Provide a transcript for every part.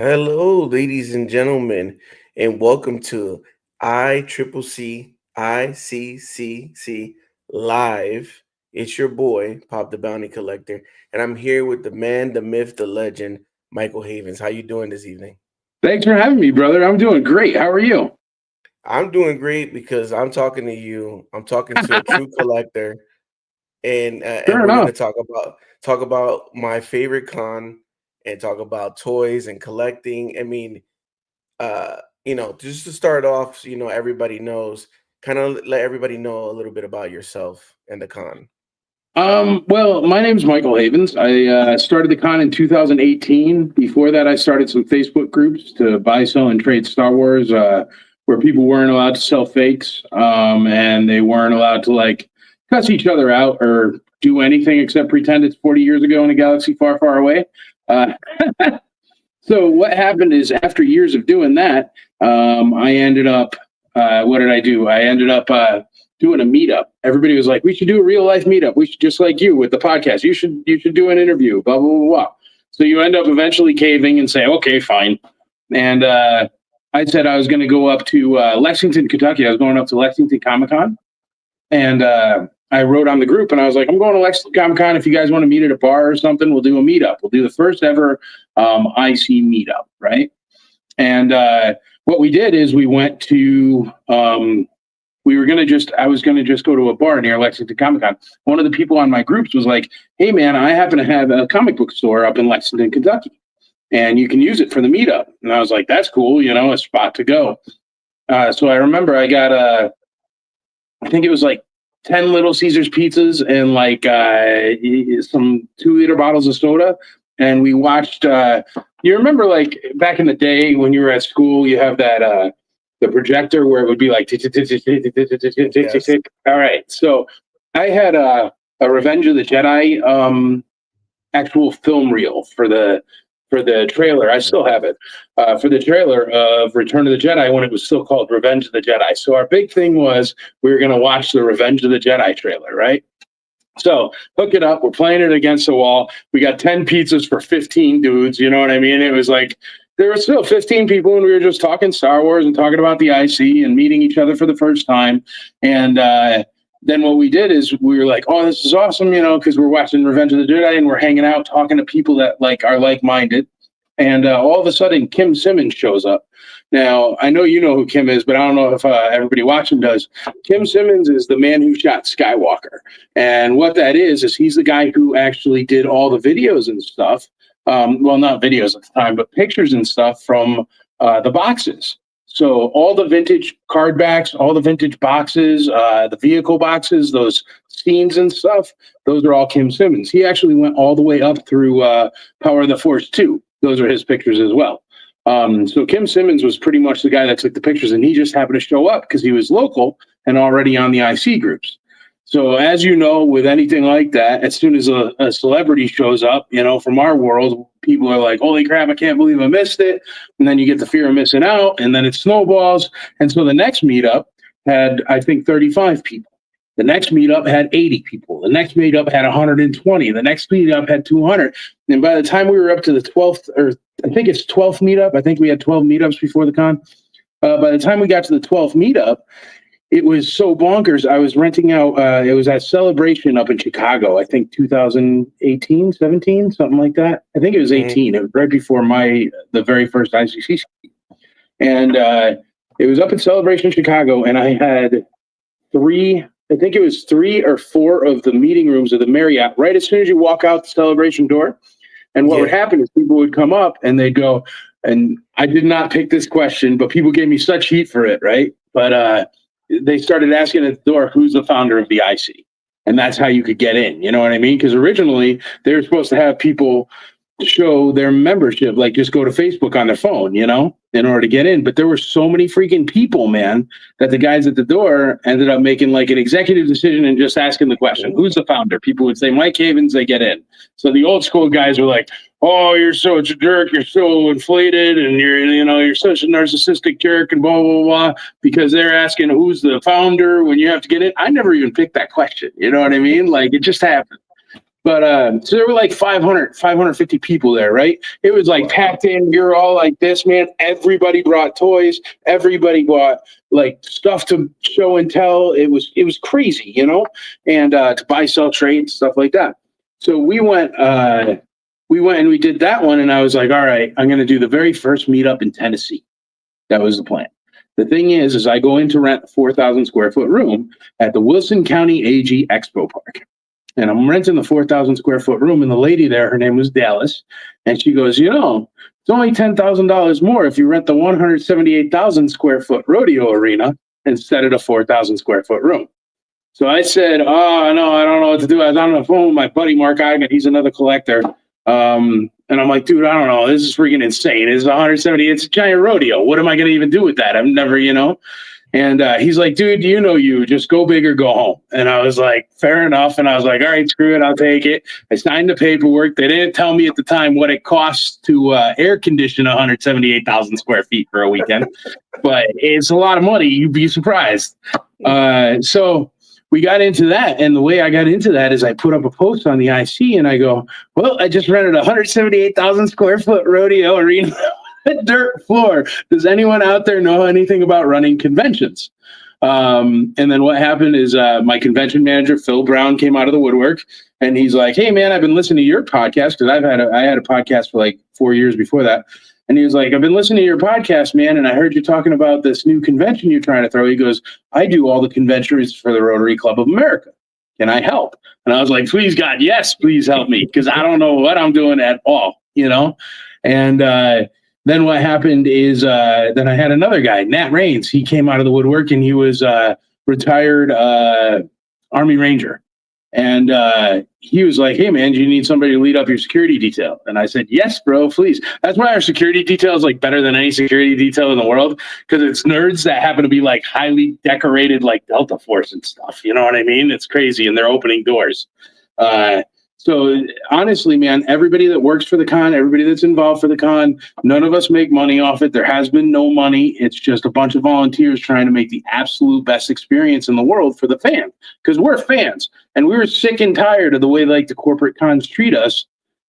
Hello, ladies and gentlemen, and welcome to ICCC Live. It's your boy, Pop the Bounty Collector, and I'm here with the man, the myth, the legend, Michael Havens. How you doing this evening? Thanks for having me, brother. I'm doing great. How are you? I'm doing great because I'm talking to you. I'm talking to a true collector, and Fair we're gonna enough. talk about my favorite con and talk about toys and collecting. Just to start off, everybody knows, kind of let everybody know a little bit about yourself and the con. Well, my name's Michael Havens. I started the con in 2018. Before that, I started some Facebook groups to buy, sell, and trade Star Wars, where people weren't allowed to sell fakes, and they weren't allowed to cuss each other out or do anything except pretend it's 40 years ago in a galaxy far, far away. Uh, So what happened is after years of doing that, I ended up, what did I do? I ended up doing a meetup. Everybody was like, we should do a real life meetup. We should, just like you with the podcast. You should do an interview, blah, blah, blah, blah. So you end up eventually caving and say, okay, fine. And I said I was going to go up to Lexington, Kentucky. I was going up to Lexington Comic-Con. And I wrote on the group and I was like, I'm going to Lexington Comic Con. If you guys want to meet at a bar or something, we'll do a meetup. We'll do the first ever IC meetup, right? And what we did is we went to, I was going to just go to a bar near Lexington Comic Con. One of the people on my groups was like, hey, man, I happen to have a comic book store up in Lexington, Kentucky, and you can use it for the meetup. And I was like, that's cool, a spot to go. So I remember I got I think it was like 10 Little Caesars pizzas and some 2-liter bottles of soda. And we watched, you remember like back in the day when you were at school, you have that, the projector where it would be like, tick, tick, tick, tick, tick, tick, tick, tick, tick, tick, tick, Yes. tick. All right. So I had a Revenge of the Jedi actual film reel for the trailer. I still have it for the trailer of Return of the Jedi when it was still called Revenge of the Jedi. So our big thing was we were going to watch the Revenge of the Jedi trailer, right? So hook it up. We're playing it against the wall. We got 10 pizzas for 15 dudes. You know what I mean? It was like there were still 15 people, and we were just talking Star Wars and talking about the IC and meeting each other for the first time. And then what we did is we were like, oh, this is awesome, because we're watching Revenge of the Jedi and we're hanging out, talking to people that are like-minded. And all of a sudden, Kim Simmons shows up. Now, I know you know who Kim is, but I don't know if everybody watching does. Kim Simmons is the man who shot Skywalker. And what that is he's the guy who actually did all the videos and stuff. Well, not videos at the time, but pictures and stuff from the boxes. So all the vintage card backs, all the vintage boxes, the vehicle boxes, those scenes and stuff, those are all Kim Simmons. He actually went all the way up through Power of the Force 2. Those are his pictures as well. So Kim Simmons was pretty much the guy that took the pictures, and he just happened to show up because he was local and already on the IC groups. So as you know, with anything like that, as soon as a celebrity shows up, from our world, people are like, holy crap, I can't believe I missed it. And then you get the fear of missing out, and then it snowballs. And so the next meetup had, I think, 35 people. The next meetup had 80 people. The next meetup had 120. The next meetup had 200. And by the time we were up to the 12th, or I think it's 12th meetup, I think we had 12 meetups before the con. By the time we got to the 12th meetup, it was so bonkers. I was renting out, it was at Celebration up in Chicago, I think 2018, 17, something like that. I think it was 18. It was right before the very first ICCC. And it was up at Celebration Chicago, and I had three or four of the meeting rooms of the Marriott right as soon as you walk out the Celebration door. And what would happen is people would come up and they'd go, and I did not pick this question, but people gave me such heat for it, right? But they started asking at the door, who's the founder of the IC? And that's how you could get in, you know what I mean? Because originally they were supposed to have people show their membership, like just go to Facebook on their phone, in order to get in. But there were so many freaking people, man, that the guys at the door ended up making like an executive decision and just asking the question, who's the founder? People would say, Mike Havens, they get in. So the old school guys were like, oh, you're such a jerk, you're so inflated, and you're such a narcissistic jerk, and blah, blah, blah, because they're asking who's the founder when you have to get in. I never even picked that question. You know what I mean? Like, it just happened. But so there were like 550 people there, right? It was like packed in. You're all like this, man. Everybody brought toys. Everybody bought like stuff to show and tell. It was crazy, you know, and to buy, sell, trade, stuff like that. So we went and we did that one, and I was like, all right, I'm going to do the very first meetup in Tennessee. That was the plan. The thing is I go in to rent a 4,000 square foot room at the Wilson County AG Expo Park. And I'm renting the 4,000 square foot room. And the lady there, her name was Dallas. And she goes, you know, it's only $10,000 more if you rent the 178,000 square foot rodeo arena instead of the 4,000 square foot room. So I said, oh, no, I don't know what to do. I was on the phone with my buddy, Mark Eigen. He's another collector. And I'm like, dude, I don't know. This is freaking insane. It's 170. It's a giant rodeo. What am I going to even do with that? I've never, you know. And he's like, dude, you just go big or go home. And I was like, fair enough. And I was like, all right, screw it. I'll take it. I signed the paperwork. They didn't tell me at the time what it costs to air condition 178,000 square feet for a weekend, but it's a lot of money. You'd be surprised. So we got into that. And the way I got into that is I put up a post on the IC and I go, well, I just rented a 178,000 square foot rodeo arena. Dirt floor. Does anyone out there know anything about running conventions? And then what happened is my convention manager, Phil Brown, came out of the woodwork and he's like, hey, man, I've been listening to your podcast because I had a podcast for like 4 years before that. And he was like, I've been listening to your podcast, man, and I heard you talking about this new convention you're trying to throw. He goes, I do all the conventions for the Rotary Club of America. Can I help? And I was like, please, God, yes, please help me because I don't know what I'm doing at all, you know? And then what happened is then I had another guy, Nat Raines. He came out of the woodwork and he was retired Army Ranger. And he was like, hey, man, do you need somebody to lead up your security detail? And I said, yes, bro, please. That's why our security detail is like better than any security detail in the world because it's nerds that happen to be like highly decorated like Delta Force and stuff. You know what I mean? It's crazy. And they're opening doors. So honestly, man, everybody that works for the con, everybody that's involved for the con, none of us make money off it. There has been no money. It's just a bunch of volunteers trying to make the absolute best experience in the world for the fans because we're fans and we were sick and tired of the way like the corporate cons treat us.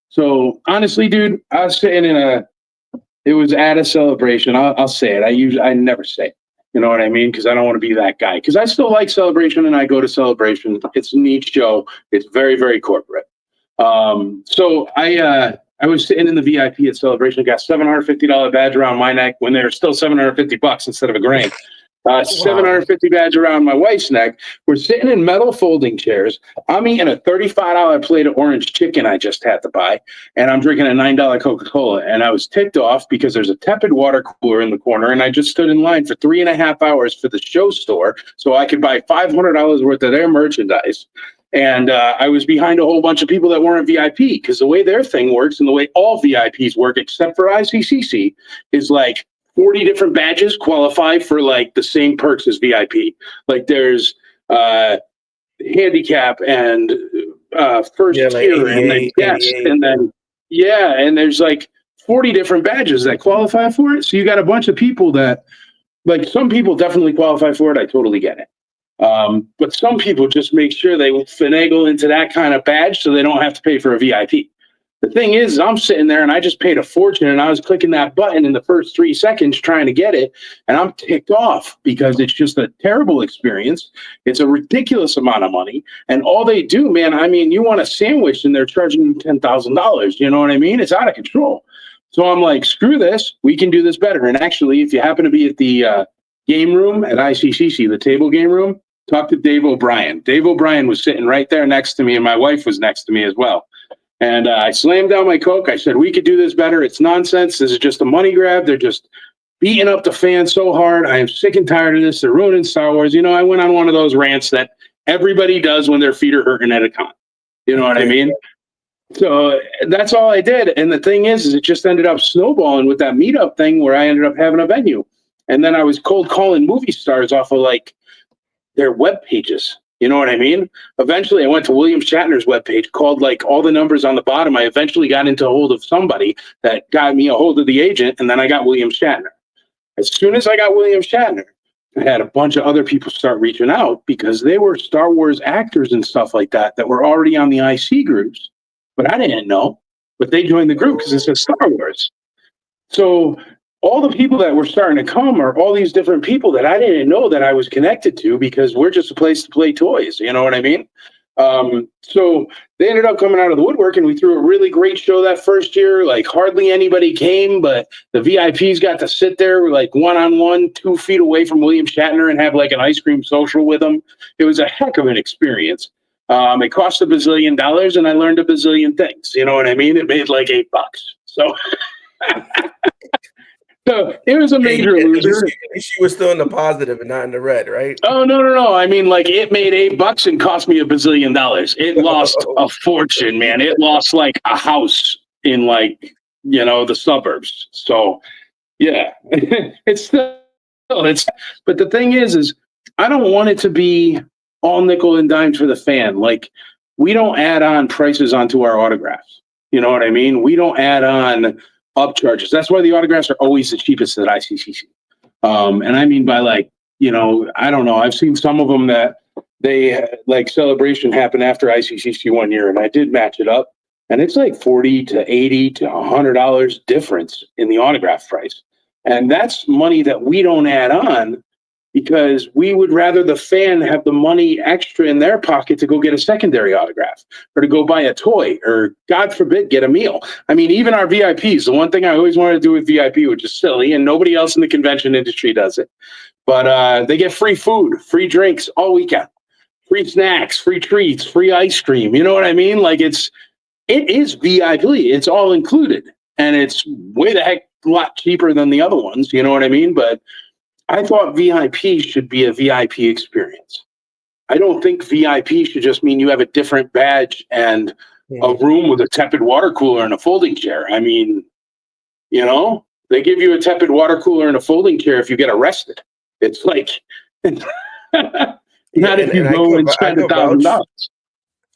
So honestly, dude, I was sitting it was at a celebration. I'll say it. I never say it. You know what I mean? Because I don't want to be that guy. Because I still like Celebration and I go to Celebration. It's a neat show. It's very, very corporate. So I was sitting in the VIP at Celebration, got $750 badge around my neck when they were still $750 instead of a grand. 750 badge around my wife's neck. We're sitting in metal folding chairs. I'm eating a $35 plate of orange chicken I just had to buy, and I'm drinking a $9 Coca-Cola. And I was ticked off because there's a tepid water cooler in the corner, and I just stood in line for 3.5 hours for the show store so I could buy $500 worth of their merchandise. And I was behind a whole bunch of people that weren't VIP because the way their thing works and the way all VIPs work, except for ICCC, is like 40 different badges qualify for like the same perks as VIP. Like there's handicap and first tier and then guest and then and there's like 40 different badges that qualify for it. So you got a bunch of people that like some people definitely qualify for it. I totally get it. But some people just make sure they finagle into that kind of badge so they don't have to pay for a VIP. The thing is, I'm sitting there and I just paid a fortune and I was clicking that button in the first 3 seconds trying to get it. And I'm ticked off because it's just a terrible experience. It's a ridiculous amount of money. And all they do, man, I mean, you want a sandwich and they're charging you $10,000. You know what I mean? It's out of control. So I'm like, screw this. We can do this better. And actually, if you happen to be at the game room at ICCC, the table game room, talk to Dave O'Brien. Dave O'Brien was sitting right there next to me and my wife was next to me as well. And I slammed down my Coke. I said, we could do this better. It's nonsense. This is just a money grab. They're just beating up the fans so hard. I am sick and tired of this. They're ruining Star Wars. You know, I went on one of those rants that everybody does when their feet are hurting at a con. You know what I mean? So that's all I did. And the thing is it just ended up snowballing with that meetup thing where I ended up having a venue. And then I was cold calling movie stars off of like their web pages. You know what I mean? Eventually, I went to William Shatner's webpage, called like all the numbers on the bottom. I eventually got into a hold of somebody that got me a hold of the agent, and then I got William Shatner. As soon as I got William Shatner, I had a bunch of other people start reaching out because they were Star Wars actors and stuff like that were already on the IC groups, but I didn't know. But they joined the group because it says Star Wars. So all the people that were starting to come are all these different people that I didn't know that I was connected to because we're just a place to play toys. You know what I mean? So they ended up coming out of the woodwork, and we threw a really great show that first year. Like hardly anybody came, but the VIPs got to sit there like one-on-one, 2 feet away from William Shatner and have like an ice cream social with him. It was a heck of an experience. It cost $1 bazillion, and I learned a bazillion things. You know what I mean? It made like $8. So, so it was a major loser. She was still in the positive and not in the red, right? Oh, no. I mean, like, it made $8 and cost me $1 bazillion. It lost a fortune, man. It lost like a house in like, the suburbs. So yeah, but the thing is I don't want it to be all nickel and dimes for the fan. Like, we don't add on prices onto our autographs. You know what I mean? We don't add on upcharges. That's why the autographs are always the cheapest at ICCC. And I mean by like, I don't know. I've seen some of them that they like celebration happened after ICCC one year, and I did match it up, and it's like $40 to $80 to $100 difference in the autograph price. And that's money that we don't add on because we would rather the fan have the money extra in their pocket to go get a secondary autograph or to go buy a toy or, God forbid, get a meal. I mean, even our VIPs, the one thing I always wanted to do with VIP, which is silly, and nobody else in the convention industry does it, but they get free food, free drinks all weekend, free snacks, free treats, free ice cream. You know what I mean? Like, it is VIP. It's all included, and it's way the heck a lot cheaper than the other ones. You know what I mean? But I thought VIP should be a VIP experience. I don't think VIP should just mean you have a different badge and a room with a tepid water cooler and a folding chair. I mean, they give you a tepid water cooler and a folding chair if you get arrested. It's like, not if you go and spend $1,000.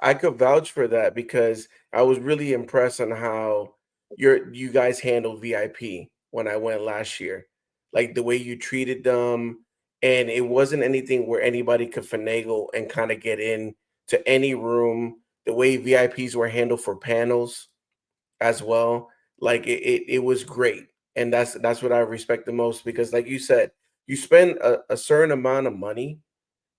I could vouch for that because I was really impressed on how you guys handled VIP when I went last year. Like the way you treated them, and it wasn't anything where anybody could finagle and kind of get in to any room. The way VIPs were handled for panels as well, like it was great, and that's what I respect the most because, like you said, you spend a certain amount of money,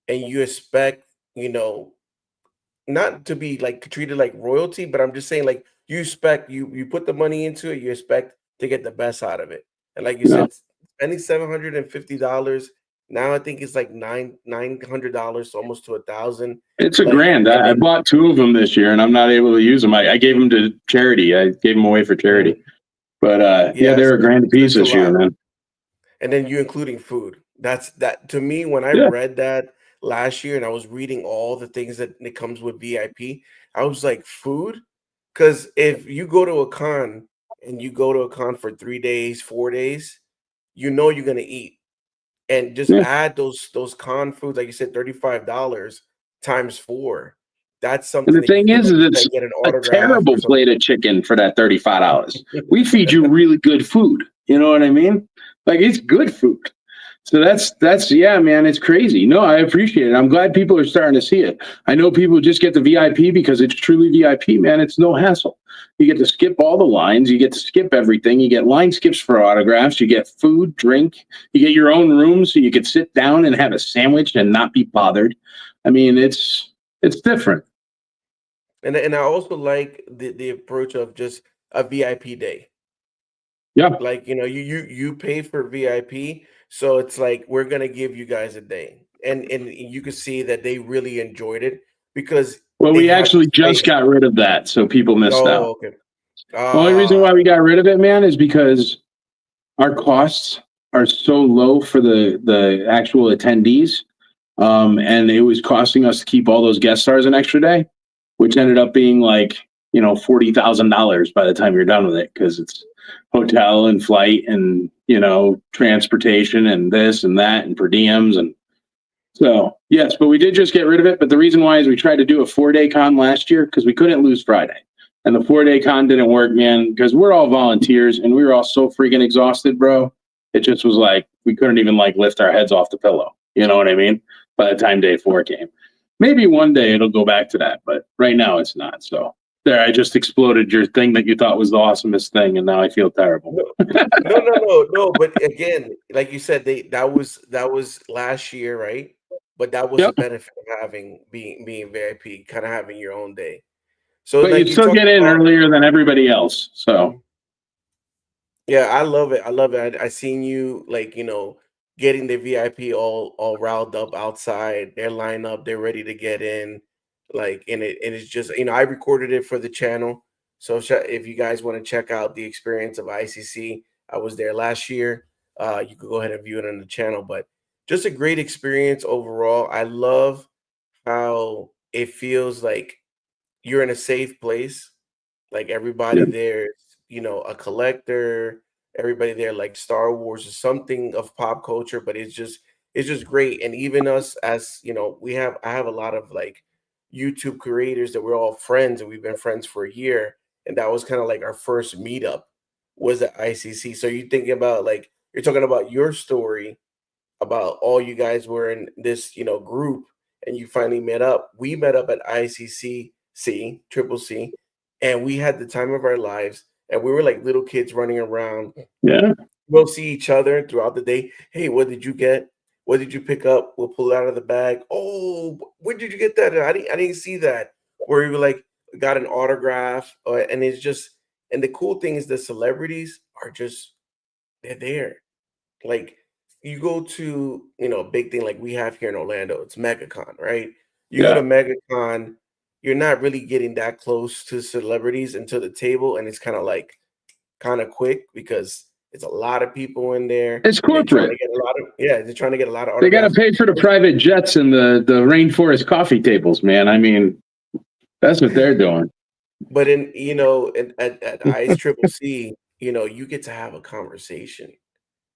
and you expect, not to be like treated like royalty, but I'm just saying like you expect you put the money into it, you expect to get the best out of it, and like you said. Spending $750 now, I think it's like $900, almost to $1,000. It's $1,000. I bought 2 of them this year, and I'm not able to use them. I gave them to charity. I gave them away for charity. But they're $1,000 a piece this year, man. And then you including food. That to me, when I read that last year, and I was reading all the things that it comes with VIP, I was like, food, because if you go to a con and you go to a con for 3 days, 4 days. You're going to eat, and just add those con foods, like you said, $35 times 4. That's something. And the thing is it's get an a terrible plate of chicken for that $35. We feed you really good food. You know what I mean? Like, it's good food. So that's yeah, man, it's crazy. No, I appreciate it. I'm glad people are starting to see it. I know people just get the VIP because it's truly VIP, man. It's no hassle. You get to skip all the lines. You get to skip everything. You get line skips for autographs. You get food, drink. You get your own room so you could sit down and have a sandwich and not be bothered. I mean, it's different. And I also like the approach of just a VIP day. Yeah. Like, you pay for VIP, so it's like we're gonna give you guys a day. And you can see that they really enjoyed it because we actually just got rid of that, so people missed out. Okay. The only reason why we got rid of it, man, is because our costs are so low for the actual attendees. And it was costing us to keep all those guest stars an extra day, which ended up being like, $40,000 by the time you're done with it, because it's hotel and flight and, transportation and this and that and per diems. And so, yes, but we did just get rid of it. But the reason why is we tried to do a 4-day con last year because we couldn't lose Friday. And the 4-day con didn't work, man, because we're all volunteers and we were all so freaking exhausted, bro. It just was like we couldn't even like lift our heads off the pillow. You know what I mean? By the time day 4 came, maybe one day it'll go back to that, but right now it's not. So there, I just exploded your thing that you thought was the awesomest thing, and now I feel terrible. No. But again, like you said, that was last year, right? But that was the Yep. benefit of having being VIP, kind of having your own day. So But like you'd you still talked get in about, earlier than everybody else. So yeah, I love it. I love it. I seen you like getting the VIP all riled up outside. They're lined up. They're ready to get in. Like and it's just I recorded it for the channel. So if you guys want to check out the experience of ICC, I was there last year. You could go ahead and view it on the channel. But just a great experience overall. I love how it feels like you're in a safe place. Like everybody yeah, there is, a collector. Everybody there like Star Wars or something of pop culture, but it's just great. And even us as I have a lot of like YouTube creators that we're all friends and we've been friends for a year. And that was kind of like our first meetup was at ICC. So you thinking about like you're talking about your story about all you guys were in this, group and you finally met up. We met up at ICCC, Triple C, and we had the time of our lives. And we were like little kids running around. yeah. We'll see each other throughout the day. Hey, what did you get? What did you pick up? We'll pull it out of the bag. Oh, where did you get that? I didn't see that. Where we were like got an autograph, and it's just and the cool thing is the celebrities are just they're there. Like you go to, a big thing like we have here in Orlando, it's MegaCon, right? You go to Yeah. MegaCon, you're not really getting that close to celebrities into the table, and it's kind of quick because it's a lot of people in there, It's and they're trying corporate. to get a lot of yeah, they're trying to get a lot of They got to autographs. pay for the private jets and the rainforest coffee tables, man. I mean, that's what they're doing. But at ICE Triple C, you get to have a conversation.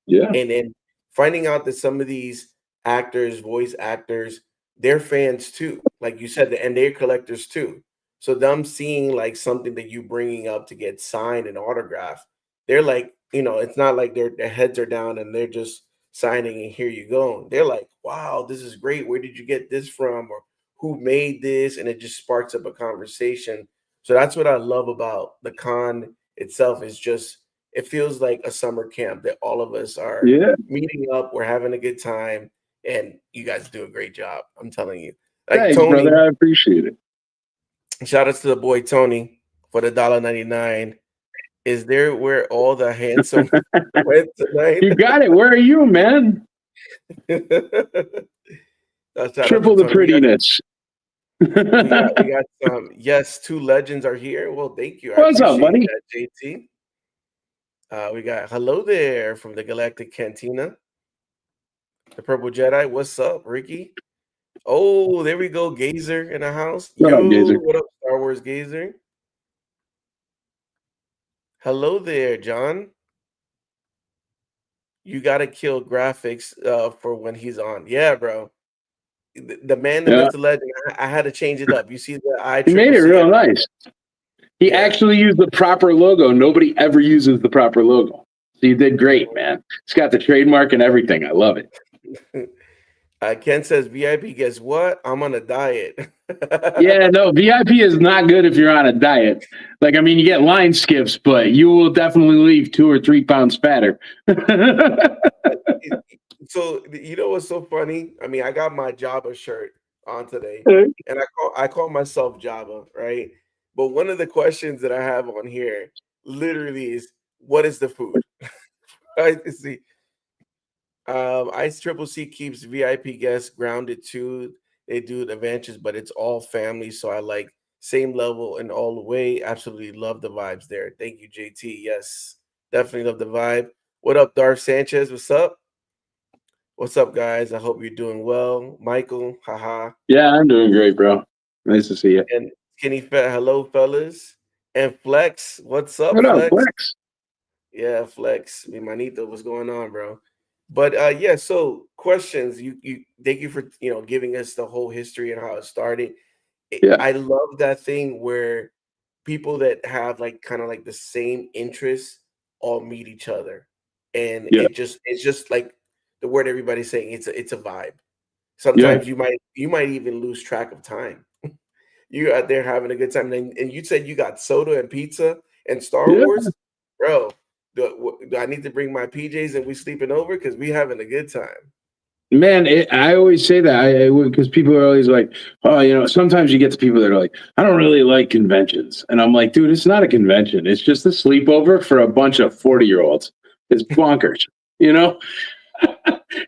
Yeah. And then finding out that some of these actors, voice actors, they're fans too. Like you said, and they're collectors too. So them seeing like something that you bringing up to get signed and autographed, they're like, it's not like their heads are down and they're just signing and here you go. They're like, wow, this is great. Where did you get this from? Or who made this? And it just sparks up a conversation. So that's what I love about the con itself is just it feels like a summer camp that all of us are Yeah. meeting up, we're having a good time, and you guys do a great job. I'm telling you. Like Thanks, Tony, brother. I appreciate it. shout outs to the boy Tony for the $1.99. Is there where all the handsome went tonight? You got it. Where are you, man? Shout out to Triple the Tony. prettiness. We got some. Yes, two legends are here. Well, thank you. I What's up, appreciate buddy? that, JT. We got hello there from the Galactic Cantina. The Purple Jedi. What's up, Ricky? Oh, there we go. Gazer in the house. What up, Yo, Gazer? what up, Star Wars Gazer? Hello there, John. You gotta kill graphics for when he's on. Yeah, bro. The man, the Yeah. myth, the legend. I had to change it up. You see the He made it ICCC? real nice. He Yeah. actually used the proper logo. Nobody ever uses the proper logo. So you did great, man. It's got the trademark and everything. I love it. Ken says VIP. Guess what? I'm on a diet. Yeah, no, VIP is not good if you're on a diet. Like, I mean, you get line skips, but you will definitely leave 2 or 3 pounds fatter. So you know what's so funny? I mean, I got my Java shirt on today, and I call myself Java, right? But one of the questions that I have on here literally is, "What is the food?" Right? See, Ice Triple C keeps VIP guests grounded too. They do the adventures, but it's all family. So I like same level and all the way. Absolutely love the vibes there. Thank you, JT. Yes, definitely love the vibe. What up, Darth Sanchez? What's up? What's up, guys? I hope you're doing well. Michael, haha. Yeah, I'm doing great, bro. Nice to see you. And Skinny Fat, hello, fellas. And Flex, what's up, What up, Flex? Flex? Yeah, Flex. Mi manito, what's going on, bro? But yeah, so questions. You thank you for giving us the whole history and how it started. Yeah, I love that thing where people that have like kind of like the same interests all meet each other. and Yeah. it's just like the word everybody's saying. It's a vibe. Yeah. Sometimes you might even lose track of time. You out there having a good time, and you said you got soda and pizza and Star Yeah. Wars, bro. Do I need to bring my PJs and we sleeping over because we having a good time? Man, I always say that because people are always like, oh, sometimes you get the people that are like, I don't really like conventions. And I'm like, dude, it's not a convention. It's just a sleepover for a bunch of 40-year-olds. It's bonkers, you know?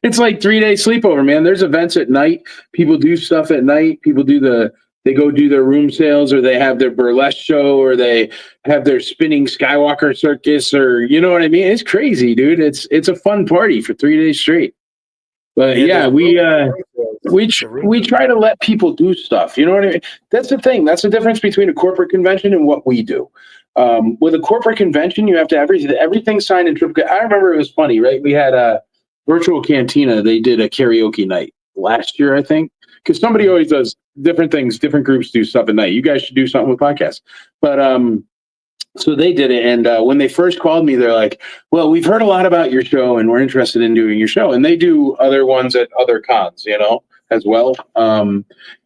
It's like 3 day sleepover, man. There's events at night. People do stuff at night. They go do their room sales, or they have their burlesque show, or they have their spinning Skywalker circus, or you know what I mean? It's crazy, dude. It's a fun party for 3 days straight. But Yeah, yeah, there's room sales. The we room. try to let people do stuff. You know what I mean? That's the thing. That's the difference between a corporate convention and what we do. With a corporate convention, you have to have everything signed in triplicate. I remember it was funny, right? We had a virtual cantina. They did a karaoke night last year, I think, because somebody always does different things. Different groups do stuff at night. You guys should do something with podcasts. But so they did it, and when they first called me, they're like, "Well, we've heard a lot about your show, and we're interested in doing your show." And they do other ones at other cons, as well. And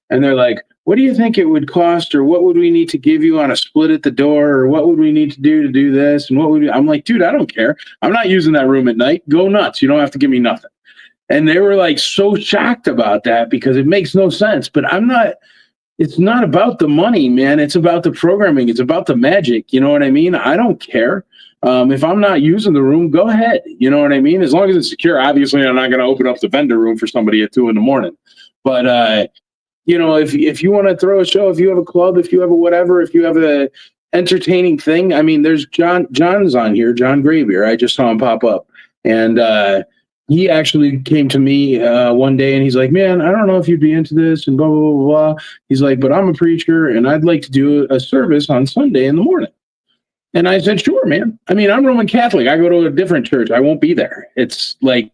they're like, "What do you think it would cost, or what would we need to give you on a split at the door, or what would we need to do this?" And I'm like, "Dude, I don't care. I'm not using that room at night. Go nuts. You don't have to give me nothing." And they were like so shocked about that because it makes no sense. But I'm not. It's not about the money, man. It's about the programming. It's about the magic. You know what I mean? I don't care. If I'm not using the room, go ahead. You know what I mean? As long as it's secure. Obviously, I'm not going to open up the vendor room for somebody at 2 a.m. But if you want to throw a show, if you have a club, if you have a whatever, if you have a entertaining thing, I mean, there's John's on here, John Graybeer. I just saw him pop up, and he actually came to me one day, and he's like, "Man, I don't know if you'd be into this," and blah blah blah blah. He's like, "But I'm a preacher, and I'd like to do a service on Sunday in the morning." And I said, "Sure, man. I mean, I'm Roman Catholic. I go to a different church. I won't be there. It's like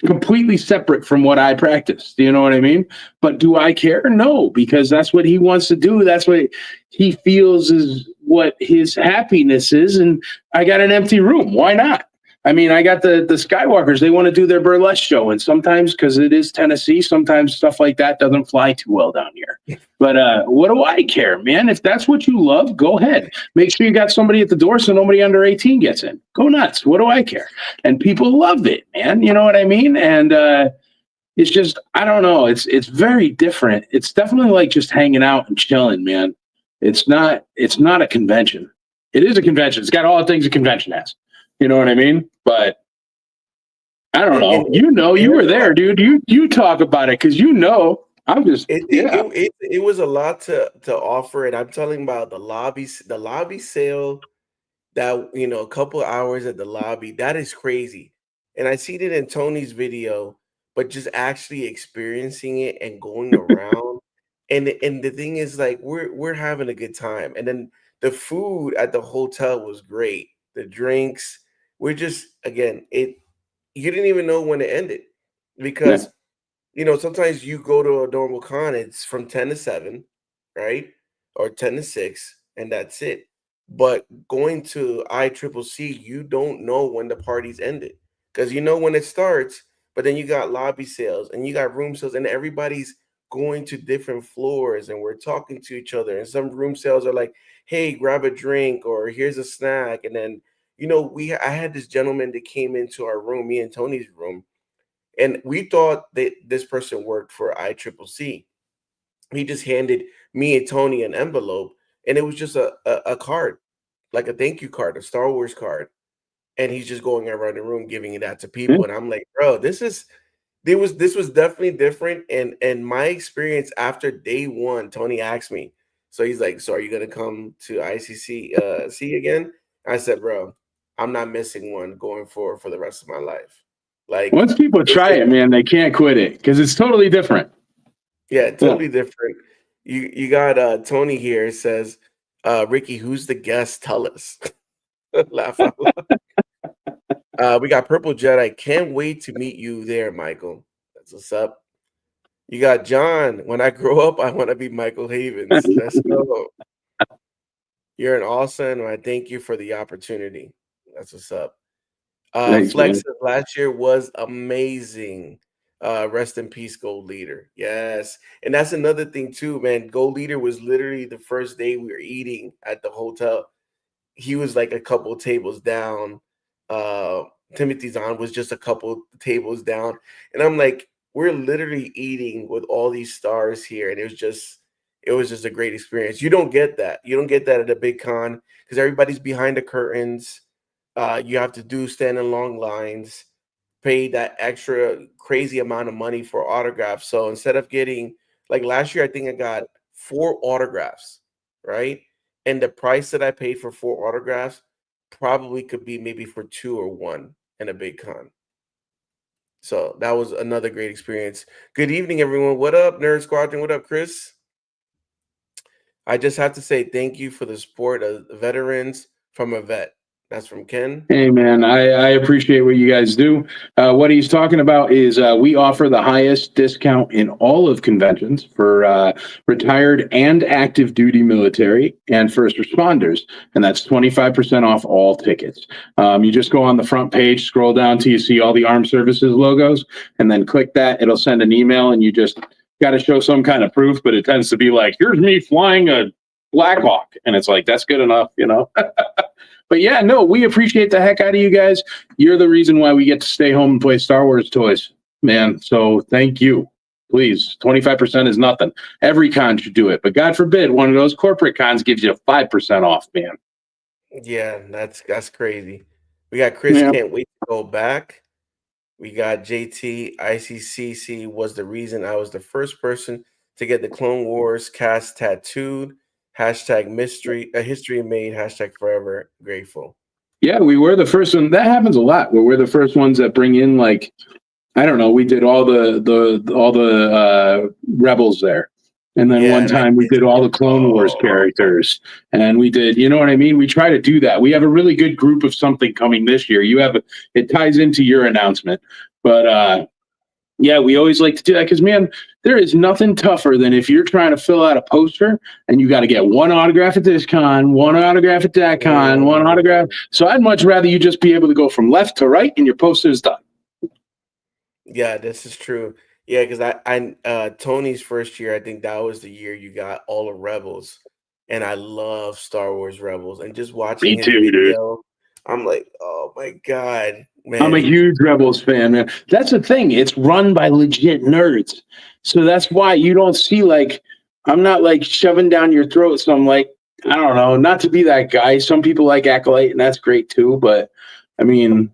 completely separate from what I practice. Do you know what I mean? But do I care? No, because that's what he wants to do. That's what he feels is what his happiness is. And I got an empty room. Why not? I mean, I got the Skywalkers. They want to do their burlesque show. And sometimes, because it is Tennessee, sometimes stuff like that doesn't fly too well down here. But what do I care, man? If that's what you love, go ahead. Make sure you got somebody at the door so nobody under 18 gets in. Go nuts. What do I care? And people love it, man. You know what I mean? And it's just, I don't know. It's very different. It's definitely like just hanging out and chilling, man. It's not a convention. It is a convention. It's got all the things a convention has. You know what I mean? But I don't know. You were there, dude. You talk about it because I'm just It was a lot to offer, and I'm talking about the lobby sale. That a couple hours at the lobby, that is crazy. And I seen it in Tony's video, but just actually experiencing it and going around, and the thing is, like, we're having a good time, and then the food at the hotel was great. The drinks, we're just again it. You didn't even know when it ended yeah. because sometimes you go to a normal con, it's from 10 to 7, right? Or 10 to 6, and that's it. But going to ICCC, you don't know when the party's ended. Because you know when it starts, but then you got lobby sales and you got room sales, and everybody's going to different floors and we're talking to each other. And some room sales are like, hey, grab a drink or here's a snack. And then, I had this gentleman that came into our room, me and Tony's room, and we thought that this person worked for ICCC. He just handed me and Tony an envelope, and it was just a card, like a thank you card, a Star Wars card. And he's just going around the room giving that to Yeah. people. And I'm like, bro, this was definitely different. And my experience after day one, Tony asked me, so he's like, so are you gonna come to ICCC again? I said, bro, I'm not missing one going forward for the rest of my life. Like, Once people it's try just it, man, they can't quit it because it's totally different. yeah, Yeah. totally different. You got Tony here says, Ricky, who's the guest? Tell us. Laugh out loud. We got Purple Jedi. Can't wait to meet you there, Michael. That's what's up. You got John. When I grow up, I want to be Michael Havens. Let's go. You're an awesome, and I thank you for the opportunity. That's what's up. Thanks, Flex man. last year was amazing. Rest in peace, Gold Leader. Yes. And that's another thing too, man. Gold Leader was literally the first day we were eating at the hotel. He was like a couple tables down. Uh Timothy Zahn was just a couple tables down. And I'm like, we're literally eating with all these stars here. And it was just a great experience. You don't get that. You don't get that at a big con because everybody's behind the curtains. You have to stand in long lines, pay that extra crazy amount of money for autographs. So instead of getting like last year, I think I got 4 autographs, right? And the price that I paid for 4 autographs probably could be maybe for 2 or 1 in a big con. So that was another great experience. Good evening, everyone. What up, Nerd Squadron? What up, Chris? I just have to say thank you for the support of veterans from a vet. That's from Ken. Hey, man, I appreciate what you guys do. What he's talking about is we offer the highest discount in all of conventions for retired and active duty military and first responders, and that's 25% off all tickets. You just go on the front page, scroll down till you see all the armed services logos, and then click that. It'll send an email, and you just got to show some kind of proof, but it tends to be like, here's me flying a Black Hawk, and it's like, that's good enough, you know? But yeah, no, we appreciate the heck out of you guys. You're the reason why we get to stay home and play Star Wars toys, man. So thank you. Please, 25% is nothing. Every con should do it. But God forbid, one of those corporate cons gives you 5% off, man. Yeah, that's crazy. We got Chris, Yeah. can't wait to go back. We got JT, ICCC was the reason I was the first person to get the Clone Wars cast tattooed. Hashtag mystery, a history made, hashtag forever grateful. Yeah, we were the first one. That happens a lot where we're the first ones that bring in, like, I don't know, we did all the rebels there. And then one time we did all the Clone Wars characters, and we did, you know what I mean? We try to do that. We have a really good group of something coming this year. It ties into your announcement, but yeah, we always like to do that because, man, there is nothing tougher than if you're trying to fill out a poster and you got to get 1 autograph at this con, 1 autograph at that con, 1 autograph. So I'd much rather you just be able to go from left to right and your poster is done. Yeah, this is true. Yeah, because I Tony's first year, I think that was the year you got all the Rebels, and I love Star Wars Rebels, and just watching his video, I'm like, oh my god, man! I'm a huge Rebels fan, man. That's the thing; it's run by legit nerds, so that's why you don't see like I'm not like shoving down your throat. So I'm like, I don't know, not to be that guy. Some people like Acolyte, and that's great too. But I mean,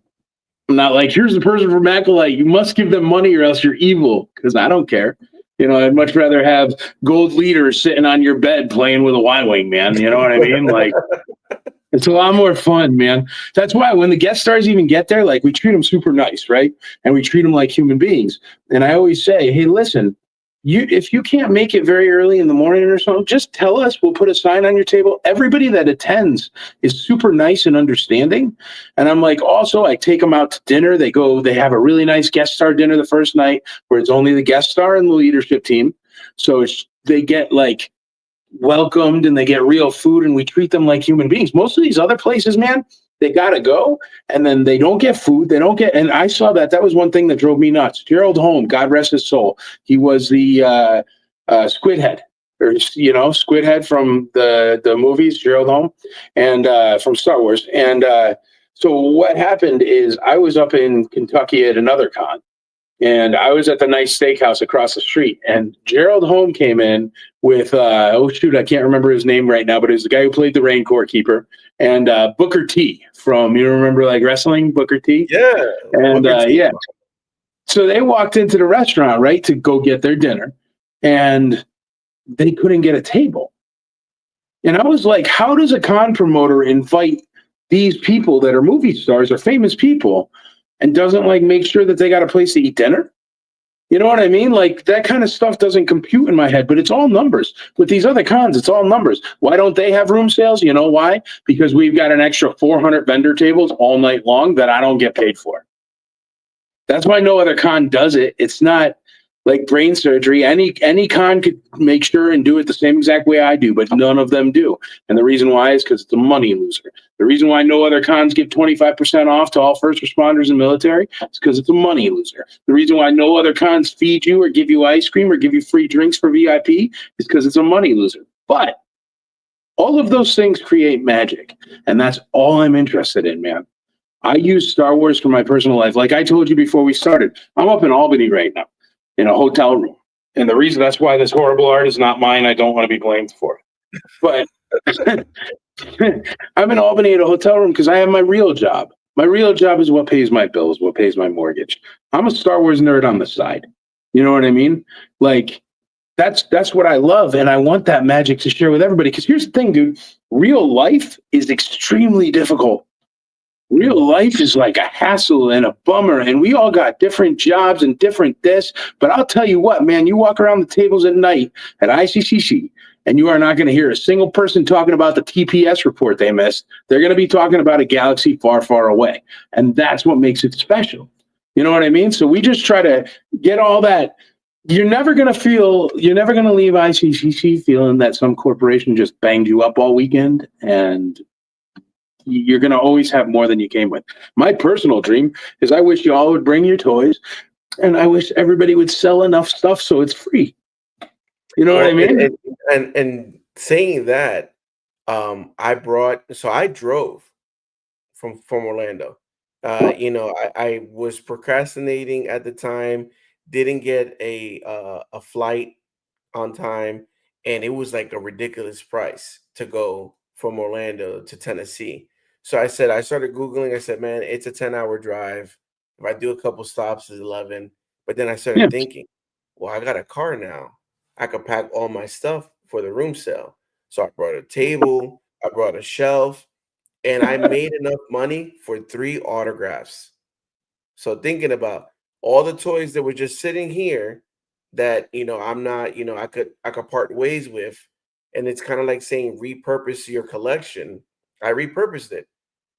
I'm not like, here's the person from Acolyte. You must give them money or else you're evil, because I don't care. You know, I'd much rather have Gold Leader sitting on your bed playing with a Y-Wing, man. You know what I mean? Like, it's a lot more fun, man. That's why when the guest stars even get there, like, we treat them super nice, right? And we treat them like human beings. And I always say, hey, listen, if you can't make it very early in the morning or something, just tell us. We'll put a sign on your table. Everybody that attends is super nice and understanding. And I'm like, also, I take them out to dinner. They have a really nice guest star dinner the first night where it's only the guest star and the leadership team. So they get like welcomed and they get real food, and we treat them like human beings. Most of these other places, man, they gotta go, and then they don't get food. And I saw that was one thing that drove me nuts. Gerald Holm, God rest his soul, he was the Squid Head, or Squid Head from the movies, Gerald Holm, and from Star Wars. And so what happened is I was up in Kentucky at another con, and I was at the nice steakhouse across the street, and Gerald Holm came in with, I can't remember his name right now, but it was the guy who played the Rain Corps Keeper, and Booker T from, you remember like wrestling, Booker T? Yeah. And yeah. So they walked into the restaurant, right, to go get their dinner, and they couldn't get a table. And I was like, how does a con promoter invite these people that are movie stars or famous people and doesn't like make sure that they got a place to eat dinner? You know what I mean? Like, that kind of stuff doesn't compute in my head, but it's all numbers. With these other cons, it's all numbers. Why don't they have room sales? You know why? Because we've got an extra 400 vendor tables all night long that I don't get paid for. That's why no other con does it. It's not like brain surgery. Any con could make sure and do it the same exact way I do, but none of them do. And the reason why is because it's a money loser. The reason why no other cons give 25% off to all first responders and military is because it's a money loser. The reason why no other cons feed you or give you ice cream or give you free drinks for VIP is because it's a money loser. But all of those things create magic, and that's all I'm interested in, man. I use Star Wars for my personal life. Like I told you before we started, I'm up in Albany right now in a hotel room. And the reason that's why this horrible art is not mine, I don't want to be blamed for it. But I'm in Albany at a hotel room because I have my real job. My real job is what pays my bills, what pays my mortgage. I'm a Star Wars nerd on the side. You know what I mean? Like, that's what I love, and I want that magic to share with everybody. Because here's the thing, dude. Real life is extremely difficult. Real life is like a hassle and a bummer, and we all got different jobs and different this. But I'll tell you what, man, you walk around the tables at night at ICCC, and you are not going to hear a single person talking about the TPS report they missed. They're going to be talking about a galaxy far, far away, and that's what makes it special. You know what I mean? So we just try to get all that. You're never going to leave ICCC feeling that some corporation just banged you up all weekend, and you're going to always have more than you came with. My personal dream is I wish you all would bring your toys, and I wish everybody would sell enough stuff so it's free. You know what I mean? And saying that, I drove from Orlando. I was procrastinating at the time, didn't get a flight on time, and it was like a ridiculous price to go from Orlando to Tennessee. So I started Googling. I said, man, it's a 10-hour drive. If I do a couple stops, it's 11. But then I started thinking, well, I got a car now. I could pack all my stuff for the room sale. So I brought a table, I brought a shelf, and I made enough money for 3 autographs. So thinking about all the toys that were just sitting here that, I'm not, I could part ways with. And it's kind of like saying repurpose your collection. I repurposed it.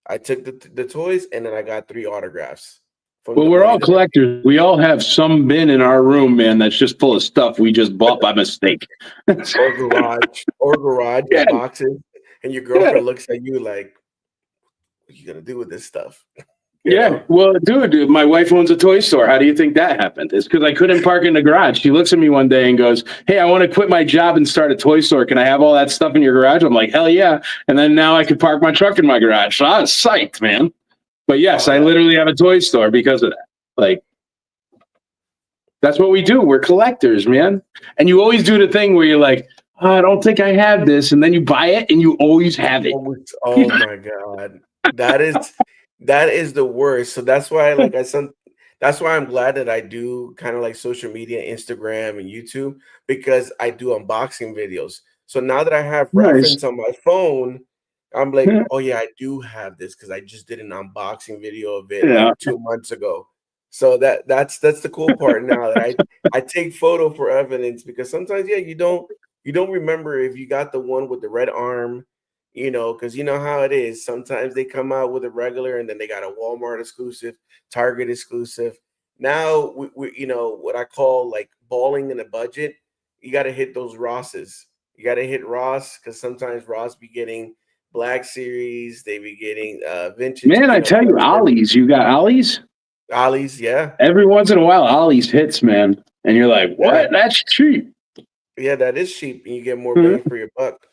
I took the toys, and then I got 3 autographs. Well, we're all collectors. We all have some bin in our room, man, that's just full of stuff we just bought by mistake. or garage boxes. And your girlfriend looks at you like, what are you going to do with this stuff? Yeah, well, dude, my wife owns a toy store. How do you think that happened? It's because I couldn't park in the garage. She looks at me one day and goes, hey, I want to quit my job and start a toy store. Can I have all that stuff in your garage? I'm like, hell yeah. And then now I could park my truck in my garage. So I was psyched, man. But yes, I literally have a toy store because of that. Like, that's what we do. We're collectors, man. And you always do the thing where you're like, oh, I don't think I have this. And then you buy it and you always have it. Oh my God. That is the worst. So that's why, that's why I'm glad that I do kind of like social media, Instagram and YouTube, because I do unboxing videos. So now that I have reference on my phone, I'm like, oh yeah, I do have this because I just did an unboxing video of it like 2 months ago. So that's the cool part now that I take photo for evidence, because sometimes you don't remember if you got the one with the red arm. Because you know how it is. Sometimes they come out with a regular, and then they got a Walmart exclusive, Target exclusive. Now, we what I call like balling in a budget. You got to hit those Rosses. You got to hit Ross, because sometimes Ross be getting Black Series. They be getting vintage. Man, I tell you, Ollie's. You got Ollie's? Ollie's, yeah. Every once in a while, Ollie's hits, man. And you're like, what? Yeah. That's cheap. Yeah, that is cheap, and you get more bang for your buck.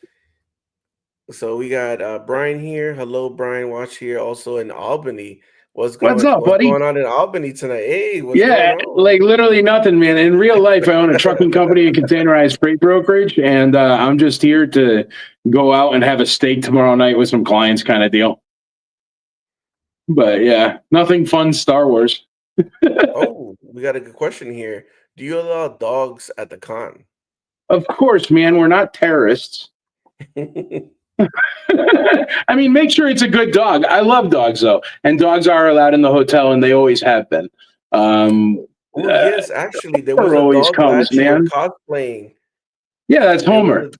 So we got Brian here. Hello, Brian. Watch here. Also in Albany. What's up, buddy? Going on in Albany tonight? Hey, what's going on? Like literally nothing, man. In real life, I own a trucking company and containerized freight brokerage, and I'm just here to go out and have a steak tomorrow night with some clients, kind of deal. But yeah, nothing fun. Star Wars. Oh, we got a good question here. Do you allow dogs at the con? Of course, man. We're not terrorists. I mean, make sure it's a good dog. I love dogs, though, and dogs are allowed in the hotel, and they always have been. Yes, actually, there was a dog last year cosplaying. Yeah, that's Homer.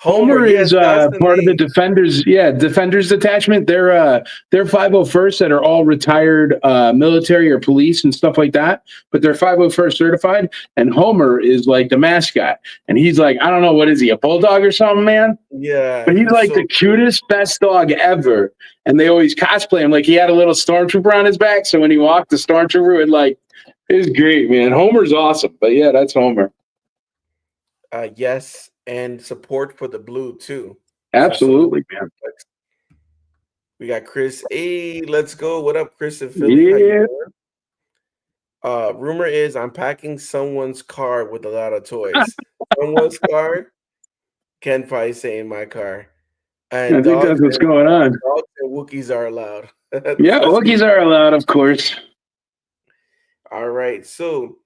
Homer Yes, is that's the part of the name. Defenders. Yeah, Defenders detachment. They're 501st that are all retired military or police and stuff like that. But they're 501st certified. And Homer is like the mascot. And he's like, I don't know, what is he, a bulldog or something, man? Yeah, But he's he's like so the cute. cutest, best dog ever. And they always cosplay him like he had a little stormtrooper on his back. So when he walked, the stormtrooper would like, it was great, man. Homer's awesome. But yeah, that's Homer. Yes, and support for the blue too. That's a Absolutely, man. we got Chris. Hey, let's go. What up, Chris in Philly? How you Yeah. doing? Rumor is I'm packing someone's car with a lot of toys. Someone's car? Ken probably say in my car. I And think that's what's going on. dogs and Wookiees are allowed. Yeah, That's Wookiees are allowed, of course. all right. So,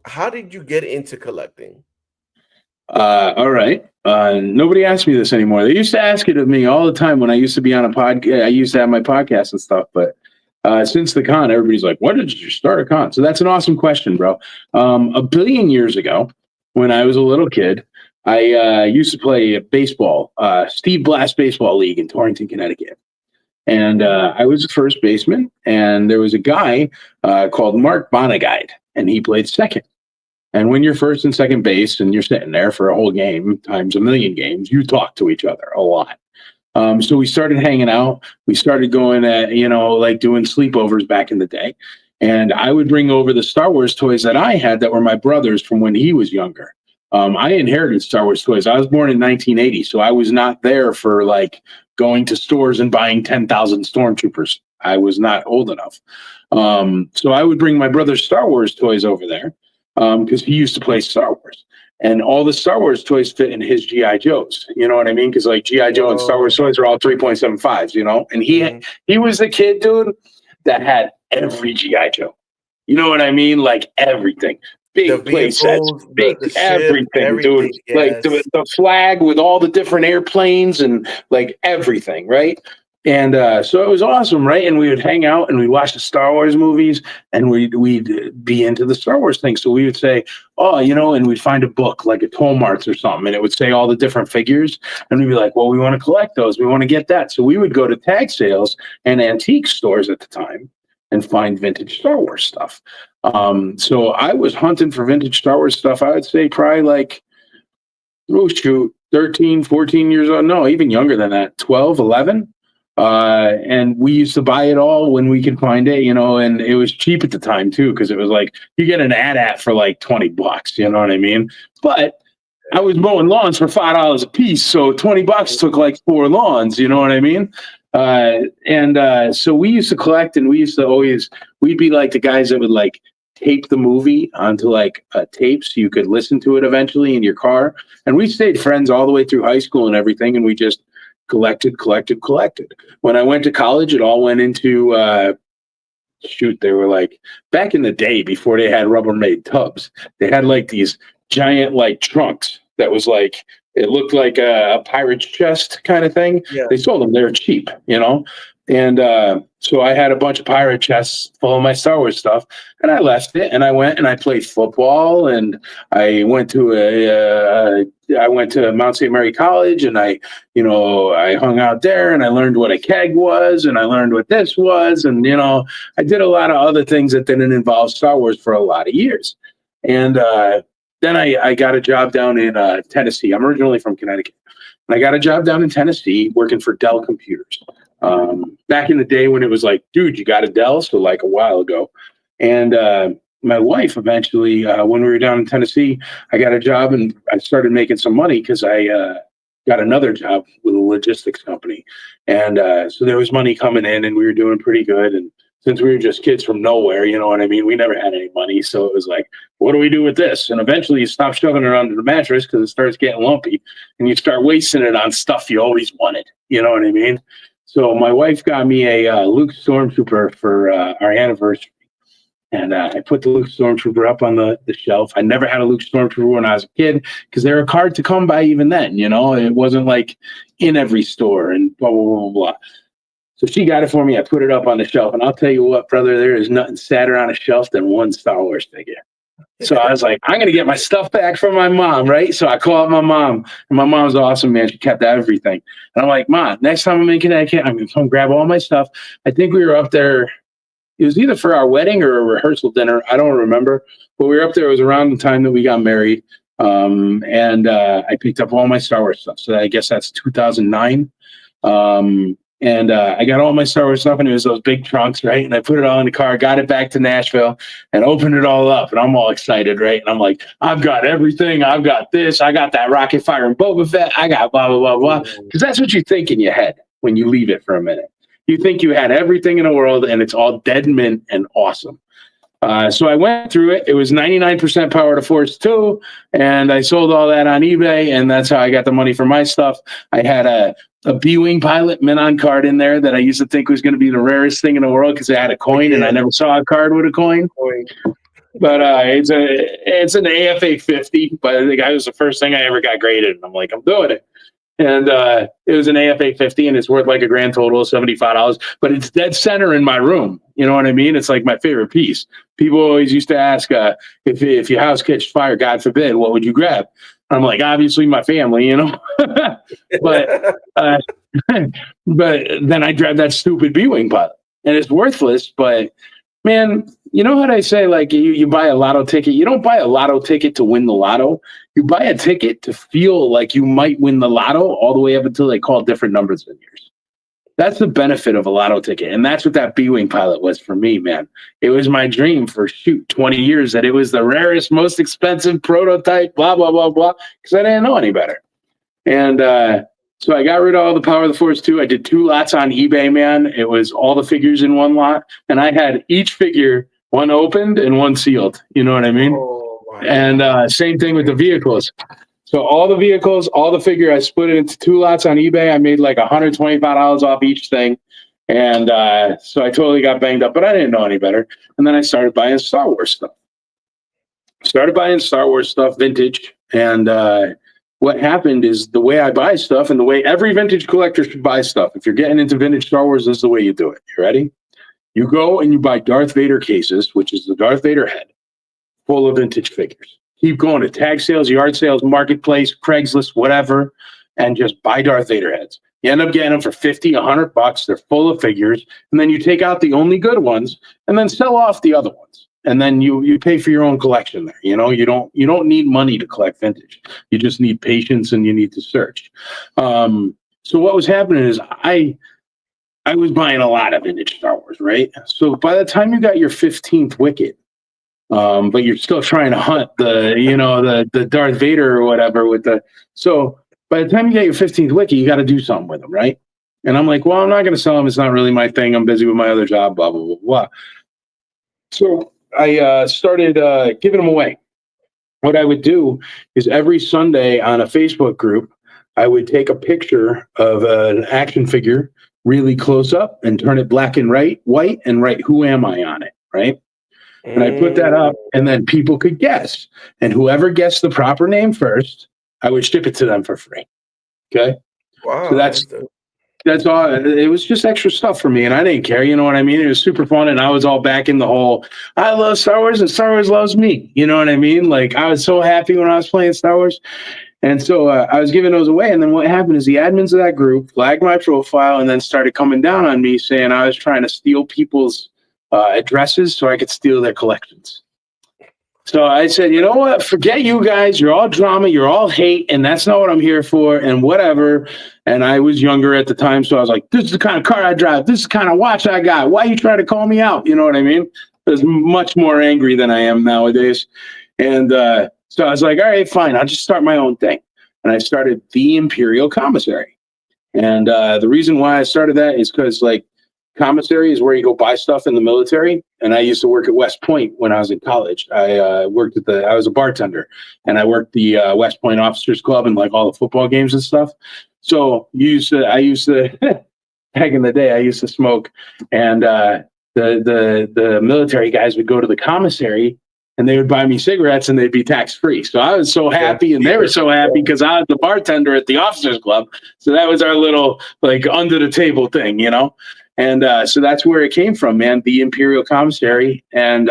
how did you get into collecting? All right. Nobody asks me this anymore. They used to ask it of me all the time when I used to be on a podcast. I used to have my podcast and stuff, but since the con, everybody's like, "What did you start a con?" So that's an awesome question, bro. A billion years ago, when I was a little kid, I used to play baseball, Steve Blast Baseball League in Torrington, Connecticut. And I was the first baseman, and there was a guy called Mark Bonneguide, and he played second. And when you're first and second base and you're sitting there for a whole game times a million games, you talk to each other a lot. So we started hanging out. We started going at, like doing sleepovers back in the day. And I would bring over the Star Wars toys that I had that were my brother's from when he was younger. I inherited Star Wars toys. I was born in 1980, so I was not there for like going to stores and buying 10,000 stormtroopers. I was not old enough. So I would bring my brother's Star Wars toys over there because he used to play Star Wars. And all the Star Wars toys fit in his G.I. Joes. You know what I mean? Because like G.I. Joe and Star Wars toys are all 3.75s, And he was the kid, dude, that had every G.I. Joe. You know what I mean? Like everything. Big play sets, big the ship, everything, dude. yes. Like the flag with all the different airplanes and like everything, right? And so it was awesome, right? And we would hang out and we'd watch the Star Wars movies and we'd be into the Star Wars thing. So we would say, oh, and we'd find a book like at Hallmarks or something, and it would say all the different figures. And we'd be like, well, we want to collect those. We want to get that. So we would go to tag sales and antique stores at the time and find vintage Star Wars stuff. So I was hunting for vintage Star Wars stuff. I would say probably like, 13, 14 years old. No, even younger than that, 12, 11. And we used to buy it all when we could find it, and it was cheap at the time too, because it was like you get an ad for like $20, you know what I mean? But I was mowing lawns for $5 a piece, so $20 took like 4 lawns, you know what I mean? So we used to collect, and we'd be like the guys that would like tape the movie onto like a tape so you could listen to it eventually in your car. And we stayed friends all the way through high school and everything, and we just collected. When I went to college, it all went into they were like, back in the day before they had Rubbermaid tubs, they had like these giant like trunks that was like, it looked like a pirate's chest kind of thing. Yeah. They sold them. They were cheap, And so I had a bunch of pirate chests full of my Star Wars stuff, and I left it, and I went and I played football, and I went to Mount St. Mary College, and I hung out there, and I learned what a keg was, and I learned what this was, and I did a lot of other things that didn't involve Star Wars for a lot of years, and then I got a job down in Tennessee. I'm originally from Connecticut, and I got a job down in Tennessee working for Dell Computers. Back in the day when it was like, dude, you got a Dell? So like a while ago. And my wife eventually, when we were down in Tennessee, I got a job and I started making some money because I got another job with a logistics company. And so there was money coming in and we were doing pretty good. And since we were just kids from nowhere, you know what I mean? We never had any money. So it was like, what do we do with this? And eventually you stop shoving it under the mattress because it starts getting lumpy and you start wasting it on stuff you always wanted. You know what I mean? So my wife got me a Luke Stormtrooper for our anniversary. And I put the Luke Stormtrooper up on the shelf. I never had a Luke Stormtrooper when I was a kid because they were hard to come by even then. It wasn't like in every store and blah, blah, blah, blah, blah. So she got it for me. I put it up on the shelf. And I'll tell you what, brother, there is nothing sadder on a shelf than one Star Wars figure. So I was like, I'm going to get my stuff back from my mom, right? So I call up my mom, and my mom's awesome, man. She kept everything. And I'm like, Mom, next time I'm in Connecticut, I'm going to come grab all my stuff. I think we were up there. It was either for our wedding or a rehearsal dinner. I don't remember. But we were up there. It was around the time that we got married. And I picked up all my Star Wars stuff. So I guess that's 2009. I got all my Star Wars stuff, and it was those big trunks, right? And I put it all in the car, got it back to Nashville, and opened it all up. And I'm all excited, right? And I'm like, I've got everything. I've got this. I got that Rocket Fire and Boba Fett. I got blah, blah, blah, blah. Because that's what you think in your head when you leave it for a minute. You think you had everything in the world, and it's all dead mint and awesome. So I went through it. It was 99% power to Force 2, and I sold all that on eBay, and that's how I got the money for my stuff. I had a B-Wing pilot Minon card in there that I used to think was going to be the rarest thing in the world because it had a coin, and I never saw a card with a coin. But it's an AFA 50, but the guy was the first thing I ever got graded, and I'm like, I'm doing it. And it was an AFA 50, and it's worth like a grand total of $75, but it's dead center in my room. You know what I mean? It's like my favorite piece. People always used to ask, if your house catches fire, God forbid, what would you grab? I'm like, obviously my family, you know. but but then I grabbed that stupid B-Wing pilot, and it's worthless. But man, you know what I say? Like you buy a lotto ticket. You don't buy a lotto ticket to win the lotto. You buy a ticket to feel like you might win the lotto all the way up until they call different numbers than yours. That's the benefit of a lotto ticket. And that's what that B-Wing pilot was for me, man. It was my dream for 20 years that it was the rarest, most expensive prototype, blah, blah, blah, blah, because I didn't know any better. And so I got rid of all the Power of the Force 2. I did 2 lots on eBay, man. It was all the figures in one lot. And I had each figure, one opened and one sealed. You know what I mean? And same thing with the vehicles. So all the vehicles, all the figure, I split it into 2 lots on eBay. I made like $125 off each thing. And so I totally got banged up, but I didn't know any better. And then I started buying Star Wars stuff. Vintage. And what happened is the way I buy stuff and the way every vintage collector should buy stuff. If you're getting into vintage Star Wars, this is the way you do it. You ready? You go and you buy Darth Vader cases, which is the Darth Vader head, full of vintage figures. Keep going to tag sales, yard sales, marketplace, Craigslist, whatever, and just buy Darth Vader heads. You end up getting them for $50, $100. They're full of figures, and then you take out the only good ones and then sell off the other ones. And then you pay for your own collection there. You know, you don't need money to collect vintage. You just need patience and you need to search. So what was happening is I was buying a lot of vintage Star Wars, right? So by the time you got your 15th Wicket, but you're still trying to hunt the Darth Vader or whatever so by the time you get your 15th Wiki, you got to do something with them, right? And I'm like, well, I'm not going to sell them. It's not really my thing. I'm busy with my other job, blah, blah, blah, blah. So I started giving them away. What I would do is every Sunday on a Facebook group, I would take a picture of an action figure really close up and turn it black and white and write "Who am I" on it, right? And I put that up, and then people could guess. And whoever guessed the proper name first, I would ship it to them for free. Okay? Wow. So that's all. It was just extra stuff for me, and I didn't care. You know what I mean? It was super fun, and I was all back in the whole, I love Star Wars, and Star Wars loves me. You know what I mean? Like, I was so happy when I was playing Star Wars. And so I was giving those away, and then what happened is the admins of that group flagged my profile and then started coming down on me saying I was trying to steal people's addresses so I could steal their collections. So I said, you know what? Forget you guys. You're all drama. You're all hate. And that's not what I'm here for and whatever. And I was younger at the time. So I was like, this is the kind of car I drive. This is the kind of watch I got. Why are you trying to call me out? You know what I mean? I was much more angry than I am nowadays. And so I was like, all right, fine. I'll just start my own thing. And I started the Imperial Commissary. And the reason why I started that is because, like, commissary is where you go buy stuff in the military. And I used to work at West Point when I was in college. I was a bartender, and I worked the West Point Officers Club and like all the football games and stuff. So I used to back in the day, I used to smoke, and the military guys would go to the commissary and they would buy me cigarettes and they'd be tax free. So I was so happy, and they were so happy because I was the bartender at the Officers Club. So that was our little like under the table thing, you know? And so that's where it came from, man, the Imperial Commissary. And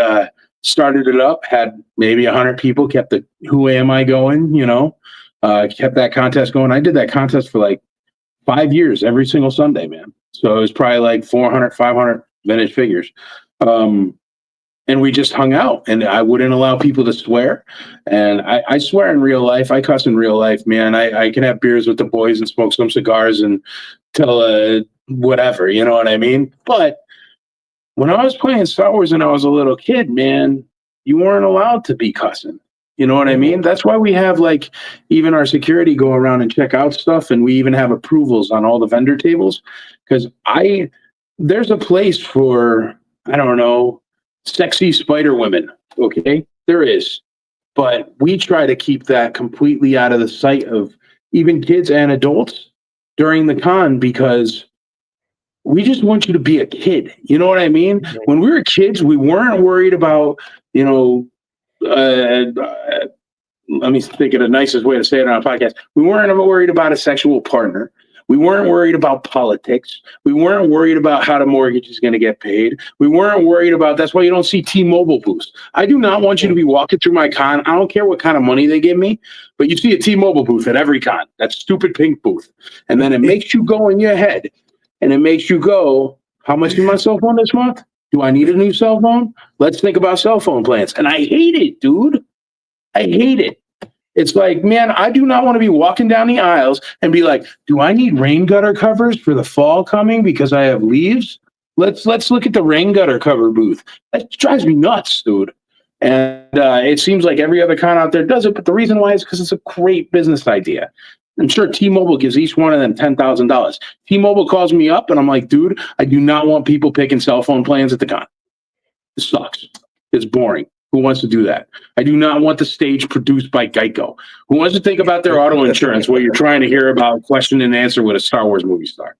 started it up, had maybe 100 people, kept the Who Am I going, kept that contest going. I did that contest for like 5 years, every single Sunday, man. So it was probably like 400, 500 vintage figures. And we just hung out, and I wouldn't allow people to swear. And I swear in real life. I cuss in real life, man. I can have beers with the boys and smoke some cigars and tell whatever, you know what I mean? But when I was playing Star Wars and I was a little kid, man, you weren't allowed to be cussing. You know what I mean? That's why we have like even our security go around and check out stuff, and we even have approvals on all the vendor tables, because there's a place for, I don't know, sexy spider women. Okay, there is, but we try to keep that completely out of the sight of even kids and adults during the con, because we just want you to be a kid. You know what I mean? When we were kids, we weren't worried about, let me think of the nicest way to say it on a podcast. We weren't worried about a sexual partner. We weren't worried about politics. We weren't worried about how the mortgage is going to get paid. We weren't worried about, that's why you don't see T-Mobile booths. I do not want you to be walking through my con. I don't care what kind of money they give me, but you see a T-Mobile booth at every con, that stupid pink booth. And then it makes you go in your head, and it makes you go, how much is my cell phone this month? Do I need a new cell phone? Let's think about cell phone plans. And I hate it, dude. I hate it. It's like, man, I do not want to be walking down the aisles and be like, do I need rain gutter covers for the fall coming because I have leaves? Let's look at the rain gutter cover booth. That drives me nuts, dude. And it seems like every other con out there does it, but the reason why is because it's a great business idea. I'm sure T-Mobile gives each one of them $10,000. T-Mobile calls me up and I'm like, dude, I do not want people picking cell phone plans at the con. It sucks. It's boring. Who wants to do that? I do not want the stage produced by Geico. Who wants to think about their auto insurance while you're trying to hear about question and answer with a Star Wars movie star?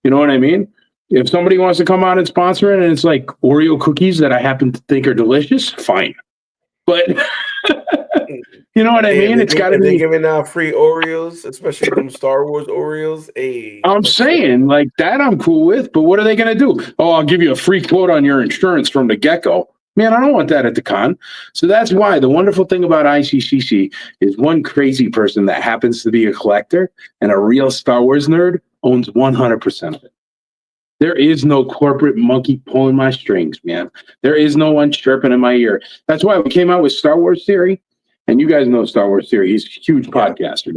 You know what I mean? If somebody wants to come out and sponsor it and it's like Oreo cookies that I happen to think are delicious, fine. But you know what I mean? It's got to be. They're giving out free Oreos, especially them Star Wars Oreos. Hey, I'm saying like that I'm cool with, but what are they going to do? Oh, I'll give you a free quote on your insurance from the get-go. Man, I don't want that at the con. So that's why the wonderful thing about ICCC is one crazy person that happens to be a collector and a real Star Wars nerd owns 100% of it. There is no corporate monkey pulling my strings, man. There is no one chirping in my ear. That's why we came out with Star Wars Theory. And you guys know Star Wars Theory. He's a huge podcaster,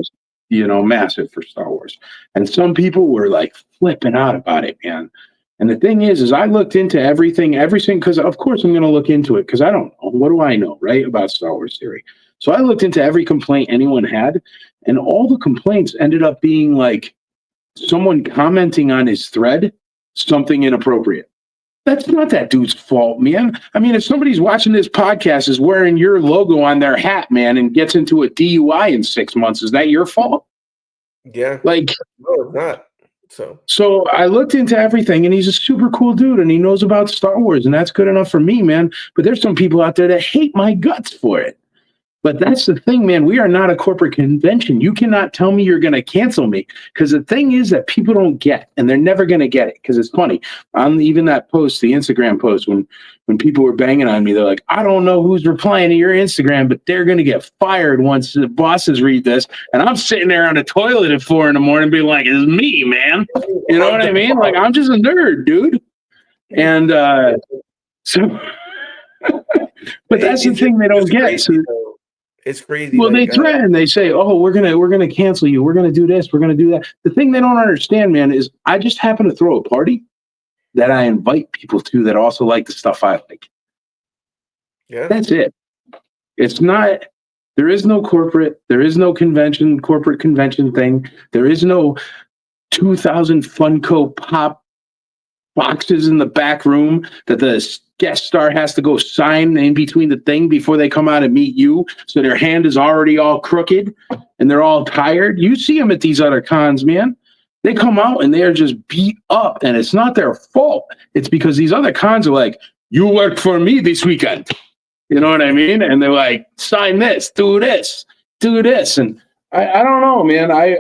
massive for Star Wars. And some people were like flipping out about it, man. And the thing is I looked into everything, because of course I'm going to look into it, because I don't know. What do I know, right, about Star Wars Theory? So I looked into every complaint anyone had, and all the complaints ended up being like someone commenting on his thread something inappropriate. That's not that dude's fault, man. I mean, if somebody's watching this podcast is wearing your logo on their hat, man, and gets into a DUI in 6 months, is that your fault? Yeah. Like, no, it's not. So I looked into everything, and he's a super cool dude, and he knows about Star Wars, and that's good enough for me, man. But there's some people out there that hate my guts for it. But that's the thing, man. We are not a corporate convention. You cannot tell me you're going to cancel me, because the thing is that people don't get, and they're never going to get it, because it's funny. On even that post, the Instagram post, when people were banging on me, they're like, I don't know who's replying to your Instagram, but they're going to get fired once the bosses read this. And I'm sitting there on the toilet at 4 a.m. being like, it's me, man. You know what I mean? Like, I'm just a nerd, dude. And so, but that's the thing they don't get. So, it's crazy. Well, they threaten. They say, "Oh, we're gonna cancel you. We're gonna do this. We're gonna do that." The thing they don't understand, man, is I just happen to throw a party that I invite people to that also like the stuff I like. Yeah, that's it. It's not. There is no corporate. There is no corporate convention thing. There is no 2,000 Funko Pop boxes in the back room that the guest star has to go sign in between the thing before they come out and meet you. So their hand is already all crooked and they're all tired. You see them at these other cons, man. They come out and they are just beat up, and it's not their fault. It's because these other cons are like, you work for me this weekend. You know what I mean? And they're like, sign this, do this, do this. And I don't know, man. I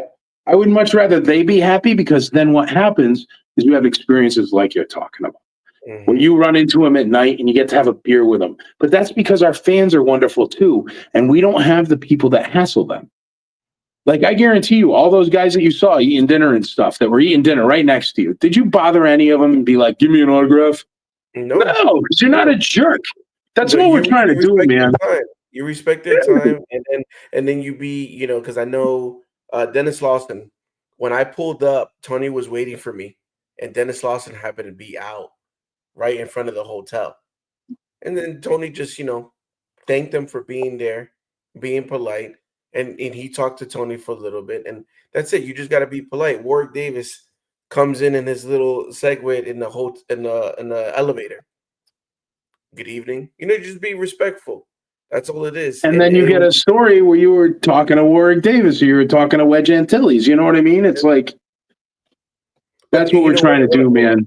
would much rather they be happy, because then what happens is you have experiences like you're talking about. where you run into them at night and you get to have a beer with them. But that's because our fans are wonderful too, and we don't have the people that hassle them. Like, I guarantee you, all those guys that you saw eating dinner and stuff that were eating dinner right next to you, did you bother any of them and be like, give me an autograph? No, because you're not a jerk. That's but what we're trying to do, respect man. their time. You respect their time, and then you be, you know, because I know Dennis Lawson. When I pulled up, Tony was waiting for me, and Dennis Lawson happened to be out right in front of the hotel. And then Tony just, you know, thanked them for being there, being polite, and he talked to Tony for a little bit, and that's it. You just got to be polite. Warwick Davis comes in his little Segway in the whole in the elevator. Good evening. You know, just be respectful. That's all it is. And then you get a story where you were talking to Warwick Davis, or you were talking to Wedge Antilles. You know what I mean? It's like, that's what we're trying to do, man.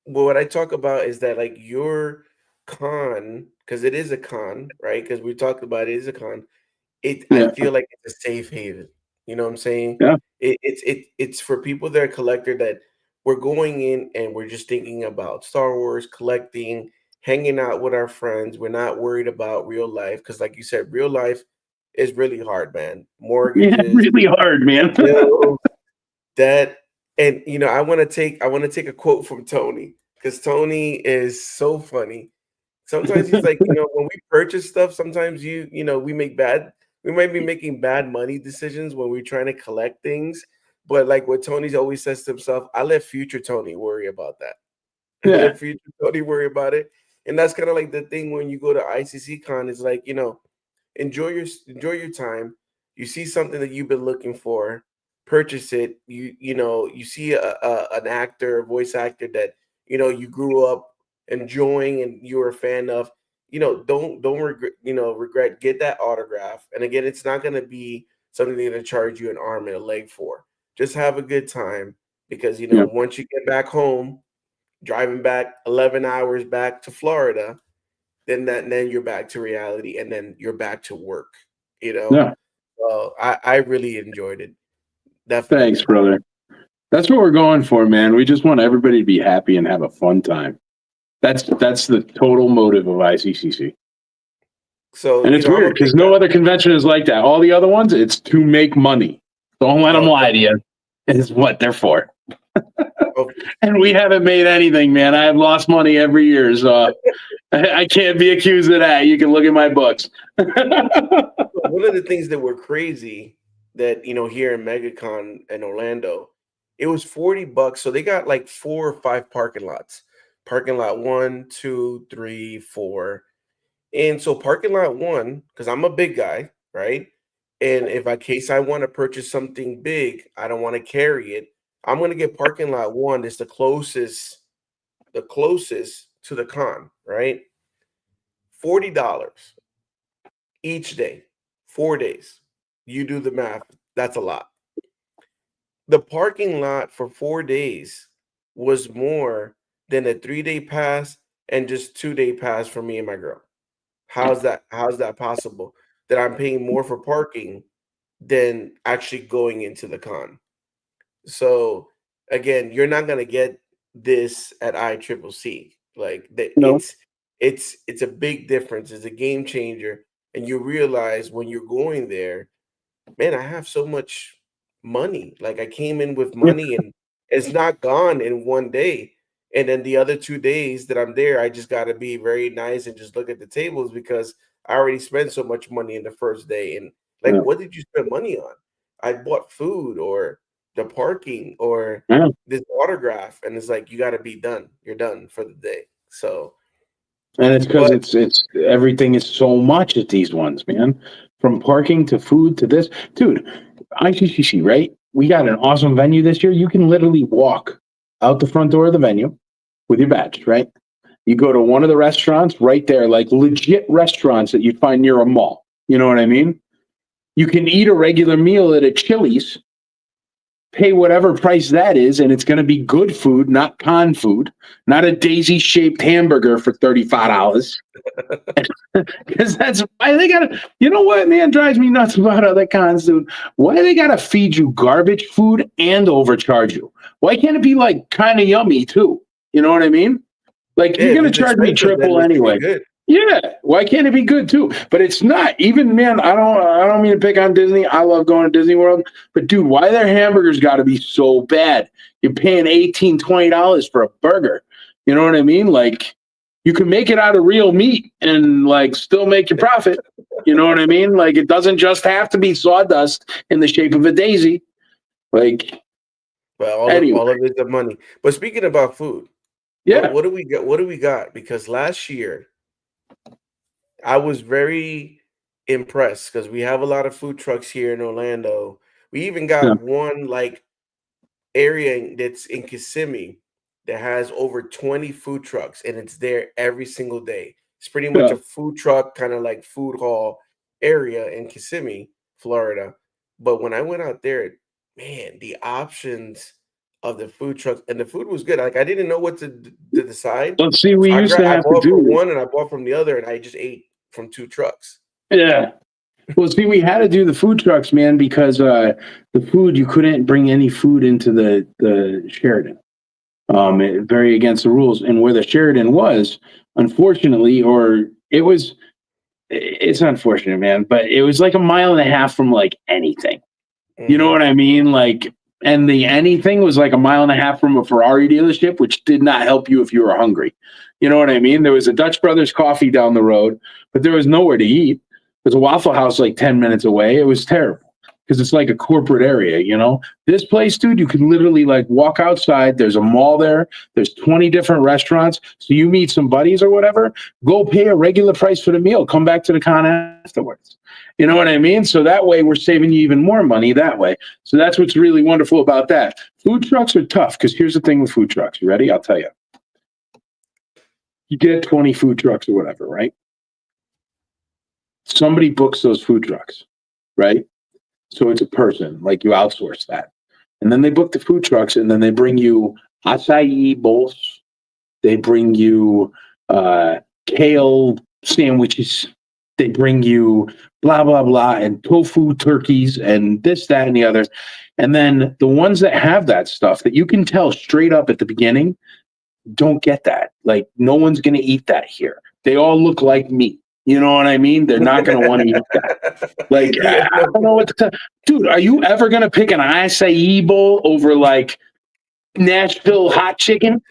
Well, what I talk about is that, like, your con, because it is a con, right? Because we talked about it is a con. I feel like it's a safe haven. You know what I'm saying? Yeah. It's for people that are collector, that we're going in and we're just thinking about Star Wars, collecting, hanging out with our friends. We're not worried about real life, because, like you said, real life is really hard, man. Mortgages, really hard, man. bills, debt. And you know, I want to take a quote from Tony, because Tony is so funny. Sometimes he's like, you know, when we purchase stuff, sometimes we might be making bad money decisions when we're trying to collect things. But like what Tony's always says to himself, I let future Tony worry about that. I let future Tony worry about it. And that's kind of like the thing when you go to ICC Con, is like, you know, enjoy your time. You see something that you've been looking for, purchase it. You know, you see an actor, a voice actor that, you know, you grew up enjoying and you were a fan of, you know, don't regret, get that autograph. And again, it's not going to be something they're going to charge you an arm and a leg for. Just have a good time, because, you know, once you get back home, driving back 11 hours back to Florida, then you're back to reality, and then you're back to work, you know? Yeah. So I really enjoyed it. Definitely. Thanks, brother. That's what we're going for, man. We just want everybody to be happy and have a fun time. That's the total motive of ICCC. So, and it's weird because no other convention is like that. All the other ones, it's to make money. Don't let them lie to you. Is what they're for. And we haven't made anything, man. I have lost money every year, so I can't be accused of that. You can look at my books. One of the things that were crazy that, you know, here in MegaCon in Orlando, it was $40. So they got like 4 or 5 parking lots. Parking lot 1, 2, 3, 4. And so parking lot 1, because I'm a big guy, right? And if in case I want to purchase something big, I don't want to carry it, I'm going to get parking lot 1. It's the closest to the con, right? $40 each day, 4 days. You do the math. That's a lot. The parking lot for 4 days was more than a 3-day pass and just 2-day pass for me and my girl. How's that possible? That I'm paying more for parking than actually going into the con. So again, you're not gonna get this at ICCC. Like it's a big difference. It's a game changer, and you realize when you're going there, man, I have so much money. Like I came in with money, and it's not gone in one day. And then the other 2 days that I'm there, I just got to be very nice and just look at the tables, because I already spent so much money in the first day. And like, what did you spend money on? I bought food or the parking or this autograph, and it's like, you got to be done. You're done for the day. So, and it's because it's everything is so much at these ones, man. From parking to food to this, dude. ICCC, right? We got an awesome venue this year. You can literally walk out the front door of the venue with your badge, right? You go to one of the restaurants right there, like legit restaurants that you'd find near a mall. You know what I mean? You can eat a regular meal at a Chili's, pay whatever price that is, and it's going to be good food, not con food, not a daisy-shaped hamburger for $35. Because that's why they got to, you know what, man, drives me nuts about other cons, dude. Why they got to feed you garbage food and overcharge you? Why can't it be like kind of yummy too? You know what I mean? Like, Yeah, you're if going it's to charge me expensive, then triple it should be anyway. good. Yeah, why can't it be good too? But it's not. Even, man, I don't mean to pick on Disney. I love going to Disney World, but dude, why their hamburgers got to be so bad? You're paying $18-20 for a burger. You know what I mean? Like, you can make it out of real meat and like still make your profit. You know what I mean? Like, it doesn't just have to be sawdust in the shape of a daisy. Like, But anyway, all of it's the money. But speaking about food, yeah, what do we got? What do we got? Because last year I was very impressed because we have a lot of food trucks here in Orlando. We even yeah, got one like area that's in Kissimmee that has over 20 food trucks and it's there every single day. It's pretty much yeah. a food truck, kind of like food hall area in Kissimmee, Florida. But when I went out there, man, the options of the food trucks and the food was good. Like I didn't know what to decide. Let's see, we So used to I have to bought from do. one and I bought from the other and I just ate from two trucks. Yeah. Well, see, we had to do the food trucks, man, because the food, you couldn't bring any food into the Sheraton. Very against the rules. And where the Sheraton was, unfortunately, or it's unfortunate, man, but it was like a mile and a half from like anything. You know Mhm. what I mean? Like, and the anything was like a mile and a half from a Ferrari dealership, which did not help you if you were hungry. You know what I mean? There was a Dutch Brothers coffee down the road, but there was nowhere to eat. There's a Waffle House like 10 minutes away. It was terrible because it's like a corporate area, you know? This place, dude, you can literally like walk outside. There's a mall there. There's 20 different restaurants. So you meet some buddies or whatever, go pay a regular price for the meal. Come back to the con afterwards. You know what I mean? So that way we're saving you even more money that way. So that's what's really wonderful about that. Food trucks are tough because here's the thing with food trucks. You ready? I'll tell you. You get 20 food trucks or whatever, right? Somebody books those food trucks, right? So it's a person, like you outsource that. And then they book the food trucks and then they bring you acai bowls. They bring you kale sandwiches. They bring you blah, blah, blah, and tofu turkeys and this, that, and the other. And then the ones that have that stuff that you can tell straight up at the beginning don't get that. Like, no one's going to eat that here. They all look like meat. You know what I mean? They're not going to want to eat that. Like, Yeah, I don't know what to tell. Dude, are you ever going to pick an acai bowl over like Nashville hot chicken?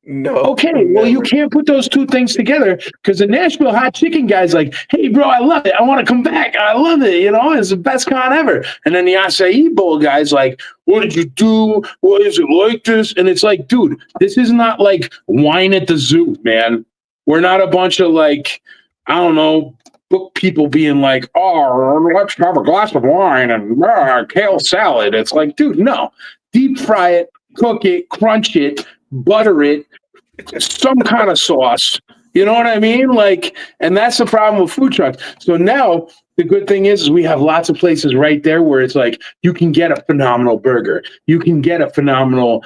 no, Okay, well, you never. can't put those two things together because the Nashville hot chicken guy's like, hey, bro, I love it. I want to come back. I love it. You know, it's the best con ever. And then the acai bowl guy's like, what did you do? What is it like this? And it's like, dude, this is not like wine at the zoo, man. We're not a bunch of like, I don't know, book people being like, oh, let's have a glass of wine and kale salad. It's like, dude, no. Deep fry it, cook it, crunch it, butter it, some kind of sauce. You know what I mean? Like, and that's the problem with food trucks. So now the good thing is we have lots of places right there where it's like you can get a phenomenal burger, you can get a phenomenal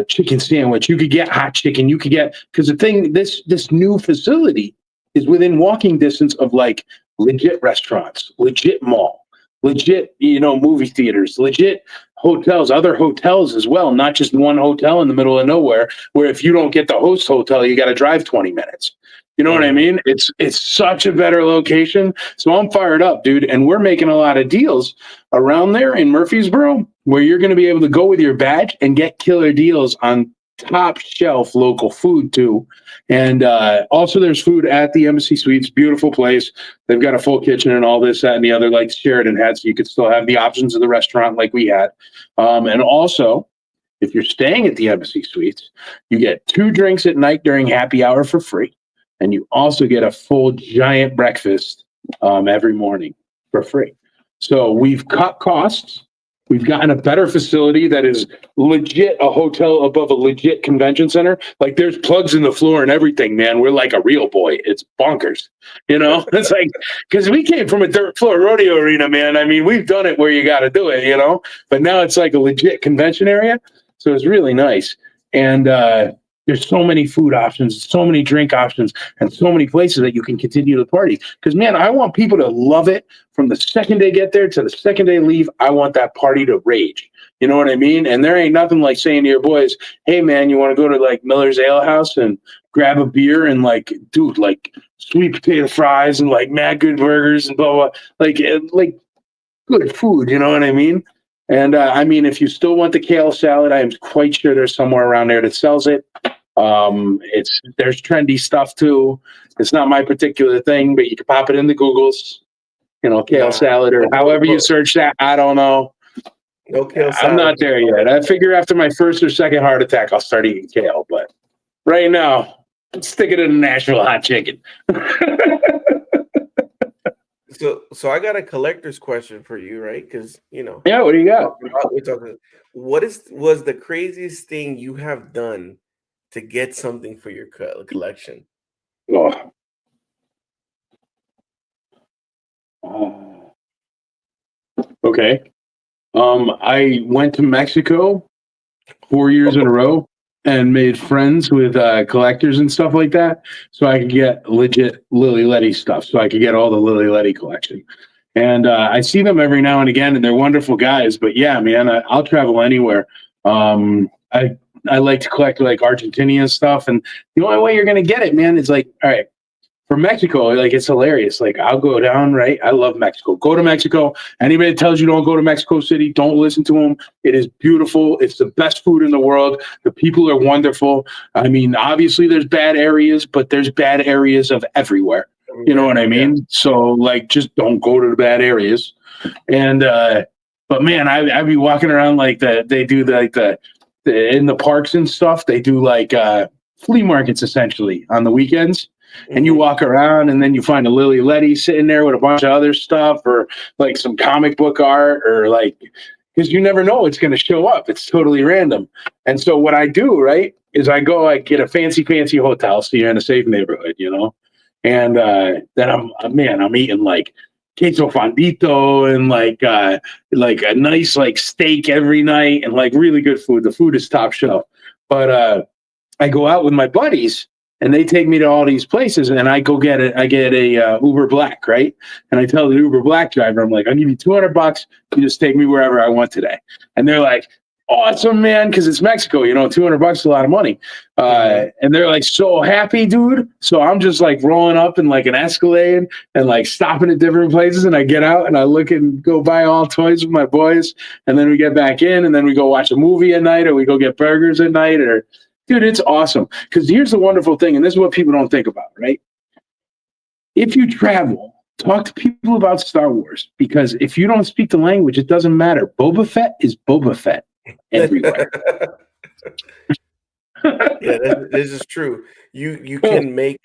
chicken sandwich, you could get hot chicken, you could get, because the thing, this new facility is within walking distance of like legit restaurants, legit mall, legit, you know, movie theaters, legit hotels, other hotels as well, not just one hotel in the middle of nowhere where if you don't get the host hotel, you got to drive 20 minutes. You know what I Mhm. mean? It's such a better location. So I'm fired up, dude. And we're making a lot of deals around there in Murfreesboro where you're going to be able to go with your badge and get killer deals on top shelf local food too. And also there's food at the Embassy Suites, beautiful place. They've got a full kitchen and all this, that, and the other, like Sheridan had, so you could still have the options of the restaurant like we had. And also, if you're staying at the Embassy Suites, you get 2 drinks at night during happy hour for free. And you also get a full giant breakfast every morning for free. So we've cut costs. We've gotten a better facility that is legit a hotel above a legit convention center. Like there's plugs in the floor and everything, man. We're like a real boy. It's bonkers. You know, it's like, because we came from a dirt floor rodeo arena, man. I mean, we've done it where you got to do it, you know, but now it's like a legit convention area. So it's really nice. And there's so many food options, so many drink options, and so many places that you can continue the party. Because, man, I want people to love it from the second they get there to the second they leave. I want that party to rage. You know what I mean? And there ain't nothing like saying to your boys, hey, man, you want to go to like Miller's Ale House and grab a beer and like, dude, like sweet potato fries and like mad good burgers and blah, blah, like good food, you know what I mean? And I mean, if you still want the kale salad, I am quite sure there's somewhere around there that sells it. There's trendy stuff too. It's not my particular thing, but you can pop it in the Googles, you know, kale salad or however you search that. I don't know. No kale salad. I'm not there yet. I figure after my first or second heart attack, I'll start eating kale. But right now, stick it in a Nashville hot chicken. So I got a collector's question for you, right? Because yeah, what do you got? What was the craziest thing you have done to get something for your collection? Oh. Okay. I went to Mexico 4 years in a row and made friends with collectors and stuff like that, so I could get legit Lily Letty stuff. So I could get all the Lily Letty collection, and I see them every now and again, and they're wonderful guys. But yeah, man, I'll travel anywhere. I like to collect like Argentinian stuff, and the only way you're gonna get it, man, is like, all right. For Mexico, like it's hilarious. Like I'll go down, right? I love Mexico. Go to Mexico. Anybody that tells you don't go to Mexico City, don't listen to them. It is beautiful. It's the best food in the world. The people are wonderful. I mean, obviously there's bad areas, but there's bad areas of everywhere. You know what I mean? Yeah. So like, just don't go to the bad areas. And but man, I'd be walking around like they do the in the parks and stuff. They do like flea markets essentially on the weekends. And you walk around and then you find a Lily Letty sitting there with a bunch of other stuff or like some comic book art or like, because you never know it's going to show up. It's totally random. And so what I do, right, is I get a fancy hotel so you're in a safe neighborhood, you know, and then I'm eating like queso fondito and like a nice like steak every night and like really good food. The food is top shelf. But I go out with my buddies. And they take me to all these places, and I get a Uber Black, right? And I tell the Uber Black driver, I'm like, I'll give you $200. You just take me wherever I want today. And they're like, awesome, man, because it's Mexico, you know, $200 is a lot of money. And they're like so happy, dude. So I'm just like rolling up in like an Escalade and like stopping at different places. And I get out and I look and go buy all toys with my boys. And then we get back in, and then we go watch a movie at night, or we go get burgers at night, or dude, it's awesome. Because here's the wonderful thing, and this is what people don't think about, right? If you travel, talk to people about Star Wars, because if you don't speak the language, it doesn't matter. Boba Fett is Boba Fett everywhere. Yeah, this is true. You can make.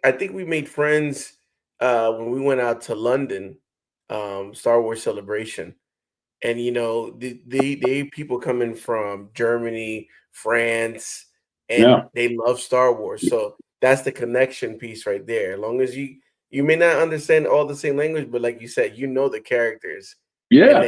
I think we made friends when we went out to London, Star Wars Celebration, and you know they people coming from Germany, France, and they love Star Wars. So that's the connection piece right there. As long as you may not understand all the same language, but like you said, you know the characters. Yeah.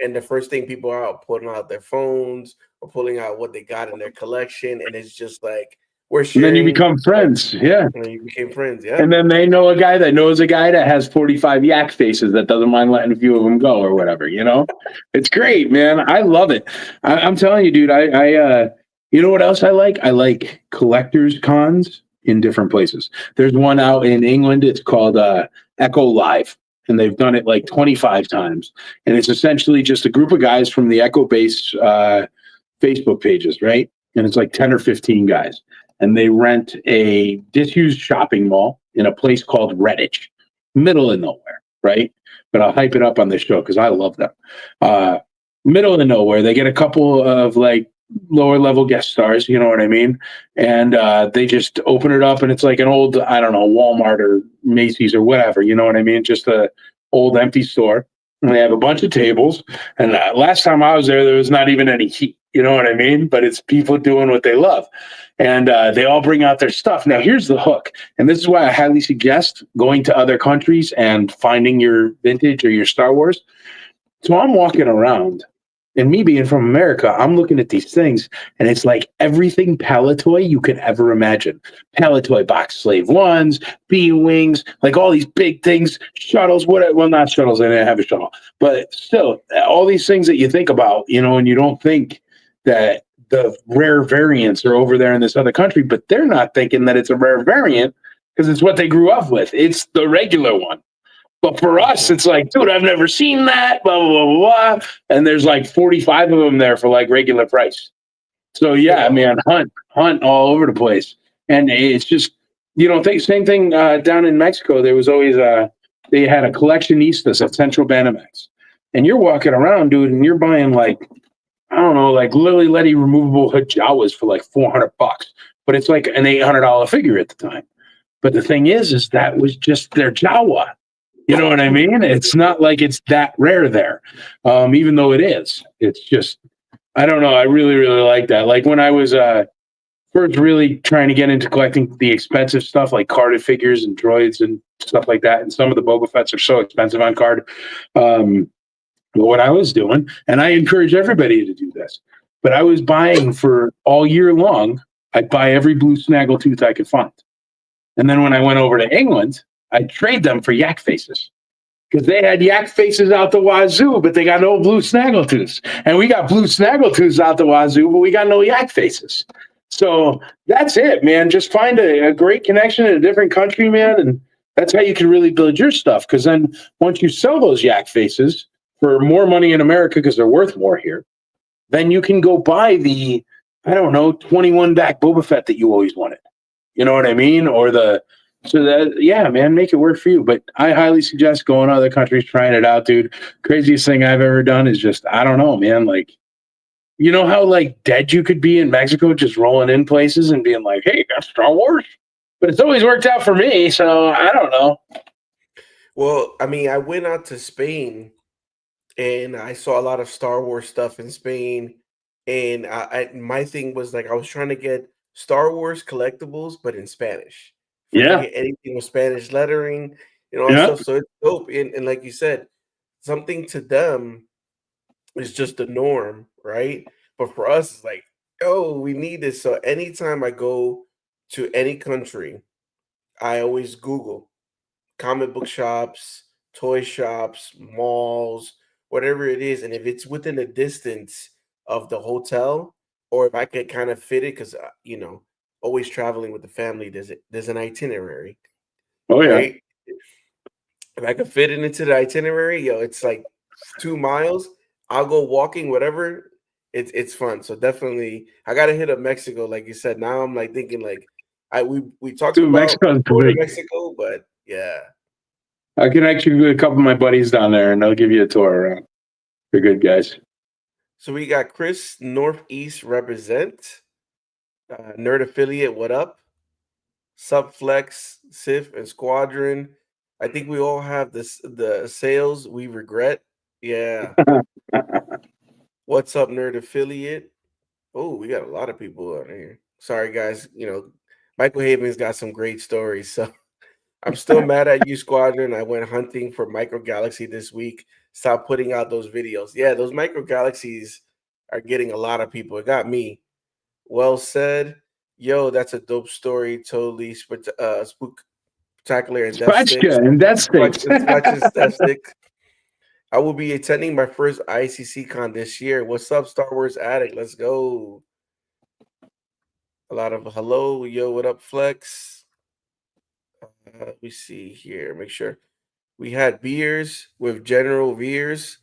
And the first thing people are out pulling out their phones or pulling out what they got in their collection, and it's just like we're sharing. And then you become friends. Yeah. And then you became friends. Yeah. And then they know a guy that knows a guy that has 45 yak faces that doesn't mind letting a few of them go or whatever, you know? It's great, man. I love it. I'm telling you, dude, I you know what else I like? I like collectors cons in different places. There's one out in England. It's called Echo Live, and they've done it like 25 times. And it's essentially just a group of guys from the Echo base Facebook pages, right? And it's like 10 or 15 guys. And they rent a disused shopping mall in a place called Redditch, middle of nowhere, right? But I'll hype it up on this show because I love them. Middle of nowhere. They get a couple of like lower level guest stars, you know what I mean? And they just open it up, and it's like an old, I don't know, Walmart or Macy's or whatever, you know what I mean? Just a old empty store. And they have a bunch of tables. And last time I was there was not even any heat, you know what I mean? But it's people doing what they love. And they all bring out their stuff. Now, here's the hook. And this is why I highly suggest going to other countries and finding your vintage or your Star Wars. So I'm walking around, and me being from America, I'm looking at these things, and it's like everything Palatoy you could ever imagine. Palatoy box slave ones, B-wings, like all these big things, shuttles, whatever. Well, not shuttles, I didn't have a shuttle. But still, all these things that you think about, you know, and you don't think that the rare variants are over there in this other country, but they're not thinking that it's a rare variant because it's what they grew up with. It's the regular one. But for us, it's like, dude, I've never seen that, blah, blah, blah, blah. And there's like 45 of them there for like regular price. So yeah, man, hunt all over the place. And it's just, same thing down in Mexico. There was always they had a collectionistas at Central Banamex. And you're walking around, dude, and you're buying like, I don't know, like Lily Letty removable hood Jawas for like $400, but it's like an $800 figure at the time. But the thing is that was just their Jawa. You know what I mean? It's not like it's that rare there, even though it is. It's just, I don't know. I really, really like that. Like when I was first really trying to get into collecting the expensive stuff, like carded figures and droids and stuff like that. And some of the Boba Fett's are so expensive on card. What I was doing, and I encourage everybody to do this, but I was buying for all year long. I'd buy every blue snaggletooth I could find. And then when I went over to England, I'd trade them for yak faces because they had yak faces out the wazoo, but they got no blue snaggletooths. And we got blue snaggletooths out the wazoo, but we got no yak faces. So that's it, man. Just find a great connection in a different country, man. And that's how you can really build your stuff. Because then once you sell those yak faces for more money in America because they're worth more here, then you can go buy the, 21 back Boba Fett that you always wanted. You know what I mean? So that, yeah, man, make it work for you. But I highly suggest going to other countries, trying it out, dude. Craziest thing I've ever done is just, I don't know, man. Like, you know how like dead you could be in Mexico, just rolling in places and being like, hey, got Star Wars? But it's always worked out for me. So I don't know. Well, I mean, I went out to Spain and I saw a lot of Star Wars stuff in Spain. And my thing was like, I was trying to get Star Wars collectibles, but in Spanish. If I could get anything with Spanish lettering, all that stuff. So it's dope. And like you said, something to them is just the norm, right? But for us, it's like, oh, we need this. So anytime I go to any country, I always Google comic book shops, toy shops, malls, whatever it is. And if it's within a distance of the hotel, or if I could kind of fit it, because, always traveling with the family, there's an itinerary, Oh, yeah. right? If I could fit it into the itinerary, it's like 2 miles. I'll go walking, whatever. It's fun. So definitely, I gotta hit up Mexico, like you said. Now I'm like thinking, like we talked Dude, about Mexico's going to big. Mexico, but yeah. I can actually get a couple of my buddies down there and they'll give you a tour around. They're good guys. So we got Chris Northeast represent, Nerd Affiliate. What up? Subflex, Sif, and Squadron. I think we all have the sales we regret. Yeah. What's up, Nerd Affiliate? Oh, we got a lot of people out here. Sorry, guys. Michael Haven's got some great stories. So I'm still mad at you, Squadron. I went hunting for Micro Galaxy this week. Stop putting out those videos. Yeah, those Micro Galaxies are getting a lot of people. It got me. Well said. Yo, that's a dope story. Totally spooktacular and death sticks. And death sticks. Death sticks. I will be attending my first ICCC con this year. What's up, Star Wars Addict? Let's go. A lot of hello. Yo, what up, Flex? Let me see here. Make sure. We had beers with General Veers,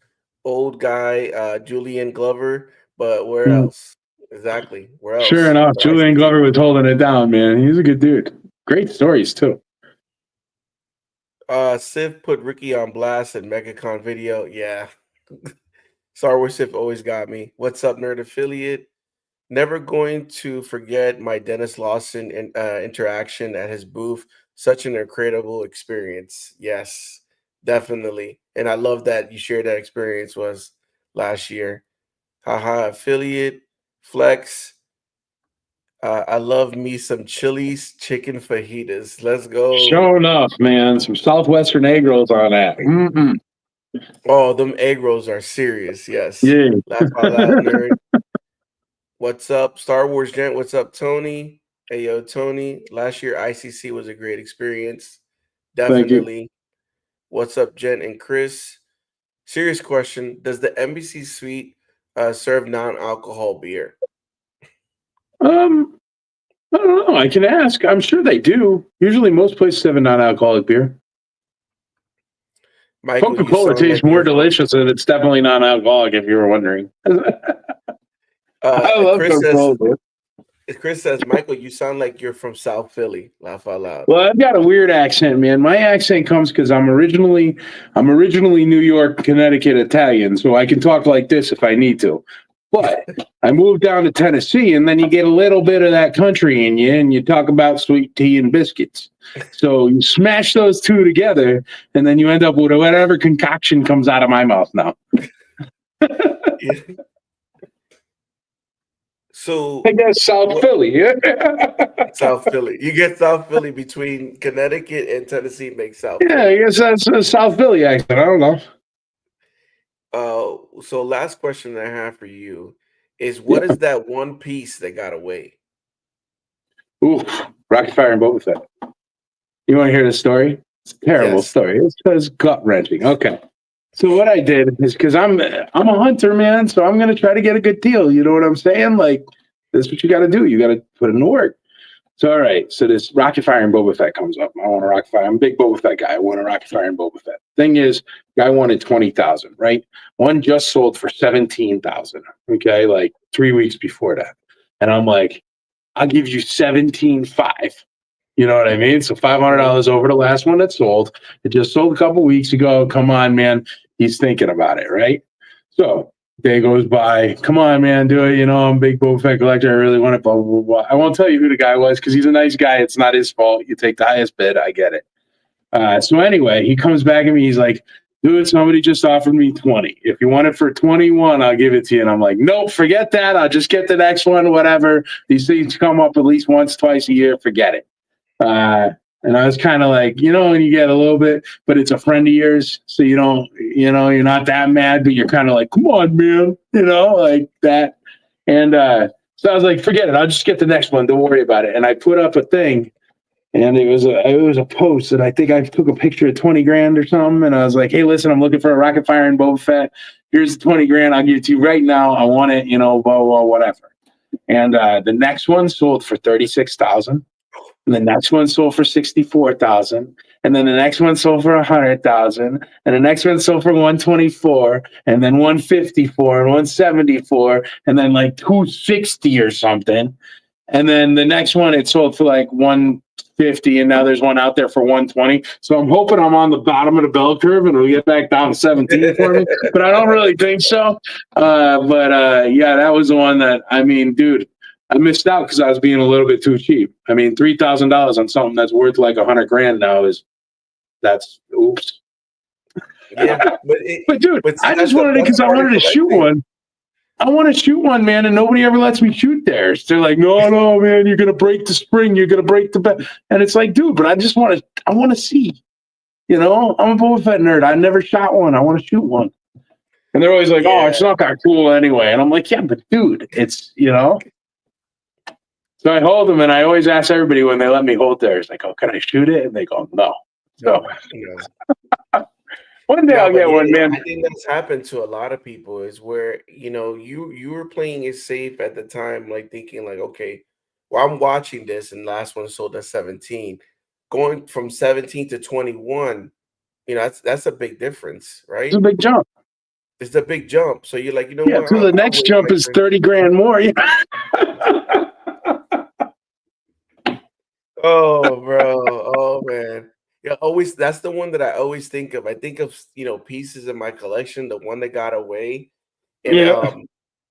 old guy, Julian Glover. But where else? Exactly. Where else? Sure enough, So Julian Glover was holding it down, man. He's a good dude. Great stories, too. Civ put Ricky on blast in MegaCon video. Yeah. Star Wars Civ always got me. What's up, Nerd Affiliate? Never going to forget my Dennis Lawson interaction at his booth. Such an incredible experience. Yes, definitely. And I love that you shared that experience was last year. Haha, affiliate, Flex. I love me some Chili's chicken fajitas. Let's go. Sure enough, man. Some Southwestern egg rolls on that. Mm-mm. Oh, them egg rolls are serious. Yes. Yeah. Laugh out loud, nerd. What's up, Star Wars Gent? What's up, Tony? Hey, yo, Tony. Last year, ICC was a great experience. Definitely. What's up, Gent and Chris? Serious question. Does the Embassy Suite serve non-alcohol beer? I don't know. I can ask. I'm sure they do. Usually, most places have a non-alcoholic beer. Michael, you Coca-Cola sound tastes like more you're from. delicious, and it's definitely non-alcoholic. If you were wondering, I love Chris says. Coca-Cola beer. Chris says, Michael, you sound like you're from South Philly. Laugh out loud. Well, I've got a weird accent, man. My accent comes because I'm originally New York, Connecticut Italian, so I can talk like this if I need to. But I moved down to Tennessee, and then you get a little bit of that country in you, and you talk about sweet tea and biscuits. So you smash those two together, and then you end up with whatever concoction comes out of my mouth now. Yeah. So I guess South Philly. South Philly. You get South Philly between Connecticut and Tennessee makes South Yeah, Philly. I guess that's a South Philly accent. I don't know. So last question I have for you is what Yeah. is that one piece that got away? Ooh, Rocket Fire and Boba Fett. You want to hear the story? It's a terrible Yes. story. It's gut wrenching. Okay. So what I did is because I'm a hunter, man. So I'm gonna try to get a good deal. You know what I'm saying? Like that's what you got to do. You got to put in the work. So all right. So this Rocket Fire and Boba Fett comes up. I want a Rocket Fire. I'm a big Boba Fett guy. I want a Rocket Fire and Boba Fett. Thing is, guy wanted 20,000. Right. One just sold for 17,000. Okay, like 3 weeks before that, and I'm like, I'll give you 17,500. You know what I mean? So Mhm. $500 over the last one that sold. It just sold a couple weeks ago. Come on, man. He's thinking about it, right? So day goes by. Come on, man, do it. You know, I'm a big Boba Fett collector. I really want it. Blah, blah, blah, blah. I won't tell you who the guy was because he's a nice guy. It's not his fault. You take the highest bid. I get it. So anyway, he comes back at me. He's like, dude, somebody just offered me 20. If you want it for 21, I'll give it to you. And I'm like, nope, forget that. I'll just get the next one, whatever. These things come up at least once, twice a year. Forget it. And I was kind of like, you know, when you get a little bit, but it's a friend of yours, so you don't, you know, you're not that mad, but you're kind of like, come on, man, you know, like that. And so I was like, forget it, I'll just get the next one. Don't worry about it. And I put up a thing, and it was a post, and I think I took a picture of 20 grand or something, and I was like, hey, listen, I'm looking for a Rocket Fire and Boba Fett. Here's the 20 grand. I'll give it to you right now. I want it, you know, blah blah, whatever. And the next one sold for 36,000. And the next one sold for 64,000. And then the next one sold for 100,000. And the next one sold for 124. And then 154 and 174. And then like 260 or something. And then the next one it sold for like 150. And now there's one out there for 120. So I'm hoping I'm on the bottom of the bell curve and it'll get back down to 17 for me. But I don't really think so. Yeah, that was the one that, I mean, dude, I missed out because I was being a little bit too cheap. I mean, $3,000 on something that's worth like 100 grand now that's oops. Yeah, But dude, but see, I that's just the wanted it best because I part of wanted to shoot collecting. one. I want to shoot one, man, and nobody ever lets me shoot theirs. They're like, no, man, you're gonna break the spring, you're gonna break the back, and it's like, dude, but I want to see. You know, I'm a Boba Fett nerd. I never shot one. I want to shoot one. And they're always like, oh, Yeah, it's not that cool anyway. And I'm like, yeah, but dude, it's, you know. So I hold them, and I always ask everybody when they let me hold theirs, like, "Oh, can I shoot it?" And they go, "No." So no, no. one day No, I'll but get yeah, one, man. I think that's happened to a lot of people is where, you were playing it safe at the time, like thinking like, okay, well, I'm watching this and last one sold at 17. Going from 17 to 21, that's a big difference, It's a right? big jump. It's a big jump. So you're like, you know Yeah. what? So the I'll next wait my jump is turn. 30 grand more. Yeah. Oh, bro. Oh, man. Yeah, always that's the one that I always think of. I think of, pieces in my collection, the one that got away. And Yeah.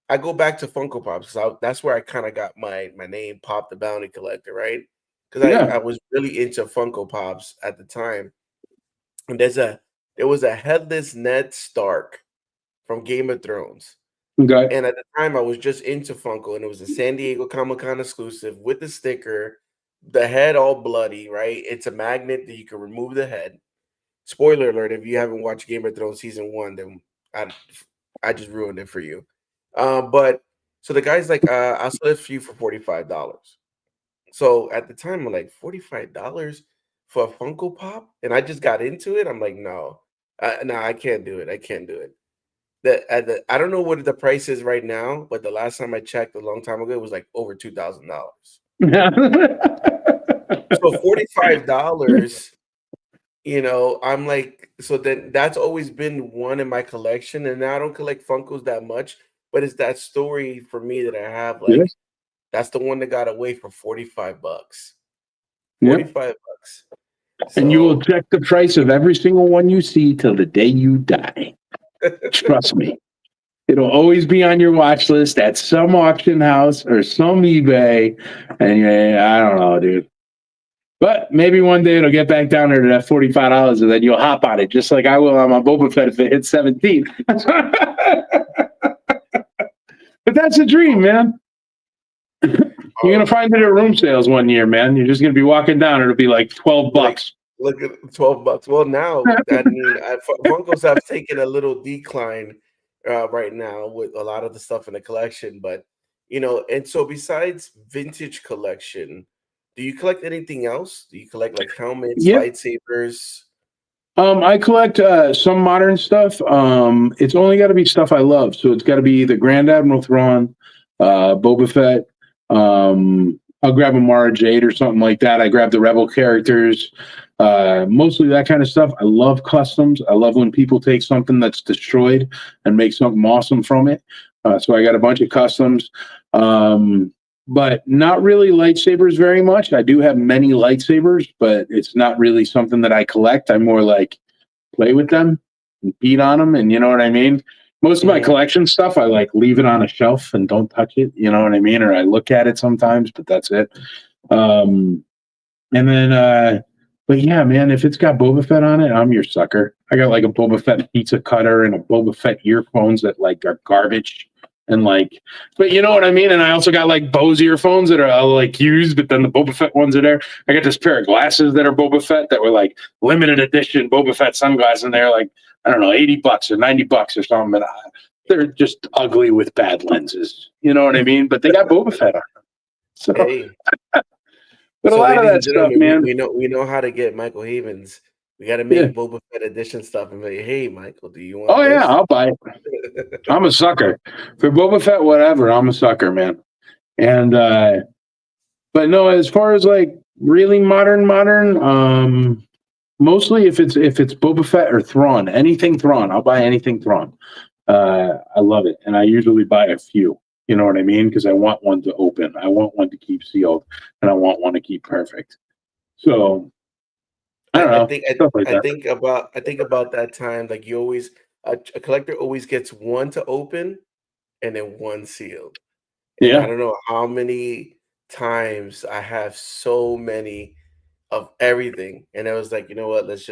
I go back to Funko Pops because that's where I kind of got my name, Pop the Bounty Collector, right? Because I Yeah. was really into Funko Pops at the time. And there was a headless Ned Stark from Game of Thrones. Okay. And at the time, I was just into Funko, and it was a San Diego Comic-Con exclusive with the sticker, the head all bloody, right? It's a magnet that you can remove the head. Spoiler alert, if you haven't watched Game of Thrones season 1, then I just ruined it for you. But so the guy's like, "I'll sell it for you for $45." So at the time, I'm like, $45 for a Funko Pop? And I just got into it. I'm like, no, no, I can't do it. I can't do it. I don't know what the price is right now, but the last time I checked a long time ago, it was like over $2,000. So $45, I'm like, so then that's always been one in my collection, and now I don't collect Funkos that much, but it's that story for me that I have. Like, Yes. that's the one that got away for $45. Yep. $45. And you will So check the price of every single one you see till the day you die. Trust me. It'll always be on your watch list at some auction house or some eBay. And yeah, I don't know, dude. But maybe one day it'll get back down there to that $45 and then you'll hop on it, just like I will on my Boba Fett if it hits 17. But that's a dream, man. You're gonna find it at room sales one year, man. You're just gonna be walking down. It'll be like $12. look at $12. Well, now Funkos have taken a little decline right now with a lot of the stuff in the collection, but and so besides vintage collection, do you collect anything else? Do you collect like helmets, Yep. lightsabers? I collect some modern stuff. It's only got to be stuff I love, so it's got to be the Grand Admiral Thrawn, Boba Fett. I'll grab a Mara Jade or something like that. I grab the Rebel characters, mostly that kind of stuff. I love customs. I love when people take something that's destroyed and make something awesome from it. So I got a bunch of customs, but not really lightsabers very much. I do have many lightsabers, but it's not really something that I collect. I more like play with them and beat on them, and you know what I mean? Most of my collection stuff, I like leave it on a shelf and don't touch it. You know what I mean? Or I look at it sometimes, but that's it. And then, but yeah, man, if it's got Boba Fett on it, I'm your sucker. I got like a Boba Fett pizza cutter and a Boba Fett earphones that like are garbage. And like, but you know what I mean? And I also got like Bose earphones that are like used, but then the Boba Fett ones are there. I got this pair of glasses that are Boba Fett that were like limited edition Boba Fett sunglasses, and they're like, I don't know, $80 or $90 or something. And they're just ugly with bad lenses. You know what I mean? But they got Boba Fett on them. So, Hey, but a so lot of ladies that and stuff, gentlemen, man. we know how to get Michael Havens. We got to Yeah. make Boba Fett edition stuff and be like, hey, Michael, do you want Oh this? yeah, I'll buy it. I'm a sucker for Boba Fett. Whatever, I'm a sucker, man. And but no, as far as like really modern, mostly if it's Boba Fett or Thrawn, anything Thrawn, I'll buy anything Thrawn. I love it, and I usually buy a few. You know what I mean? Because I want one to open, I want one to keep sealed, and I want one to keep perfect. So I don't know. Stuff like that. I think about that time. Like you always, a collector always gets one to open and then one sealed. And I Yeah. don't know how many times I have so many of everything, and it was like, you know what? Let's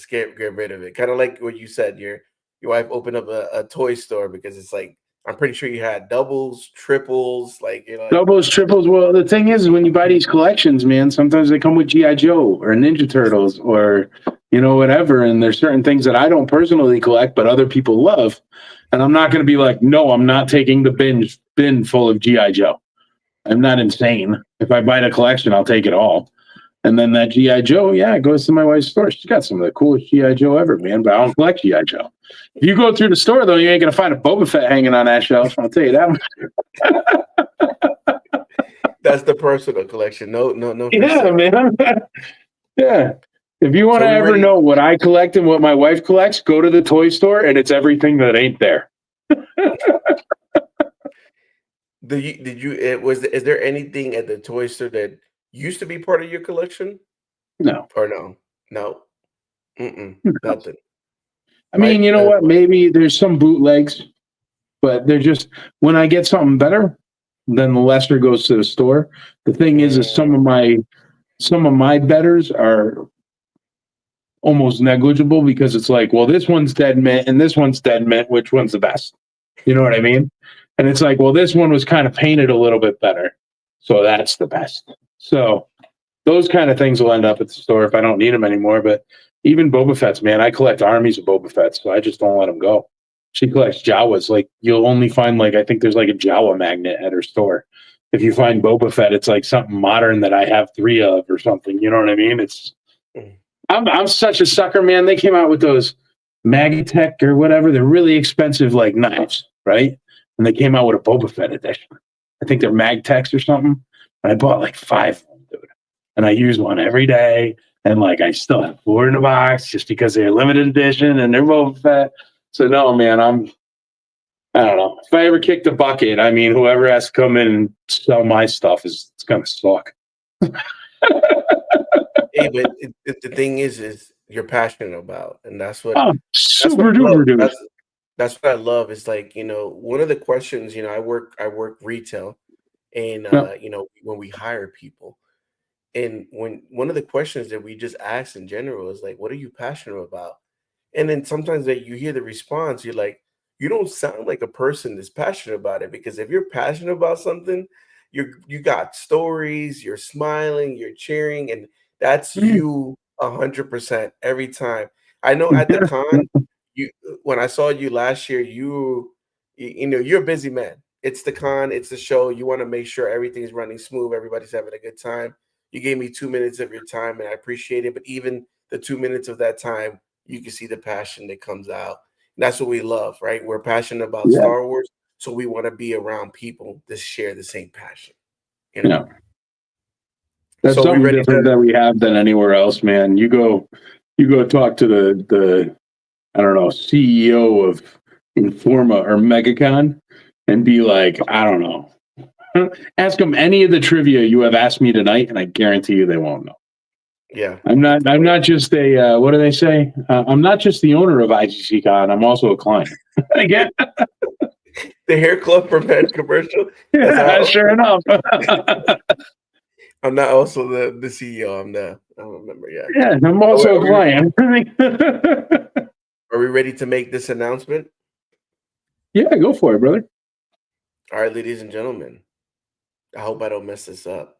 get rid of it. Kind of like what you said. Your wife opened up a toy store because it's like I'm pretty sure you had doubles, triples, like like Doubles, triples. Well, the thing is, when you buy these collections, man, sometimes they come with GI Joe or Ninja Turtles or whatever. And there's certain things that I don't personally collect, but other people love. And I'm not going to be like, no, I'm not taking the bin full of GI Joe. I'm not insane. If I buy the collection, I'll take it all. And then that GI Joe, yeah, it goes to my wife's store. She's got some of the coolest GI Joe ever, man. But I don't collect GI Joe. If you go through the store, though, you ain't gonna find a Boba Fett hanging on that shelf. I'll tell you that much. that's the personal collection. No. Yeah, man. Yeah. If you want to ever know what I collect and what my wife collects, go to the toy store, and it's everything that ain't there. Is there anything at the toy store that used to be part of your collection? No. Or no. Nothing. I mean, you know what? Maybe there's some bootlegs, but they're just, when I get something better, then the lesser goes to the store. The thing is some of my betters are almost negligible because it's like, well, this one's dead mint and this one's dead mint. Which one's the best? You know what I mean? And it's like, well, this one was kind of painted a little bit better, so that's the best. So those kind of things will end up at the store if I don't need them anymore. But even Boba Fett's, man, I collect armies of Boba Fett's, so I just don't let them go. She collects Jawas. Like, you'll only find, like, I think there's like a Jawa magnet at her store. If you find Boba Fett, it's like something modern that I have 3 of or something. You know what I mean? I'm such a sucker, man. They came out with those Magitech or whatever. They're really expensive, like knives, right? And they came out with a Boba Fett edition. I think they're Magtechs or something. And I bought like 5 of them, dude. And I use one every day. And like I still have 4 in the box just because they're limited edition and they're Boba Fett. So no, man, I don't know. If I ever kick the bucket, I mean, whoever has to come in and sell my stuff it's gonna suck. Hey, but the thing is you're passionate about, and that's what Oh, that's what super I love. duper dude. That's what I love. Is like one of the questions. I work retail, and Yeah. when we hire people, and when one of the questions that we just ask in general is like, what are you passionate about? And then sometimes that you hear the response, you're like, you don't sound like a person that's passionate about it because if you're passionate about something, you got stories, you're smiling, you're cheering, and that's you 100% every time. I know at the con, you when I saw you last year, you're a busy man. It's the con, it's the show. You want to make sure everything's running smooth, everybody's having a good time. You gave me 2 minutes of your time, and I appreciate it. But even the 2 minutes of that time, you can see the passion that comes out. And that's what we love, right? We're passionate about Yeah. Star Wars, so we want to be around people that share the same passion. Yeah. That's So we something ready different to that we have than anywhere else, man. You go talk to the I don't know, CEO of Informa or Megacon and be like, I don't know. Ask them any of the trivia you have asked me tonight, and I guarantee you they won't know. yeah. I'm not just a what do they say? I'm not just the owner of ICCCon. I'm also a client. Again, The hair club for men commercial. That's yeah, how sure enough. I'm not also the CEO. I don't remember. Yeah. Yeah, I'm Are we, also a are we client. are we ready to make this announcement? Yeah, go for it, brother. All right, ladies and gentlemen. I hope I don't mess this up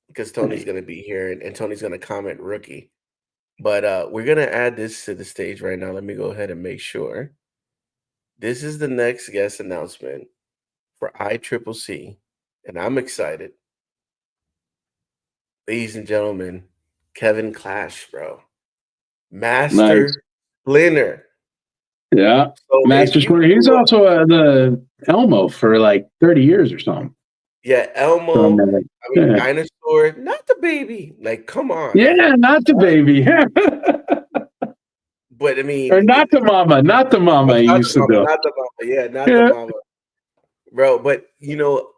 because Tony's Hey. gonna be here and Tony's gonna comment rookie. But we're gonna add this to the stage right now. Let me go ahead and make sure. This is the next guest announcement for ICCC, and I'm excited. Ladies and gentlemen, Kevin Clash, bro. Nice. Master Splinter. Yeah. So if Master you Splinter. He's grew up, also the Elmo for like 30 years or something. yeah, From, Elmo, I mean, yeah. Dinosaur, not the baby. Like, come on, Yeah, man. not the baby. But I mean, Or not the mama. Not the mama he not used the to mama, do. not the mama. Yeah, not the Yeah. mama. Bro, but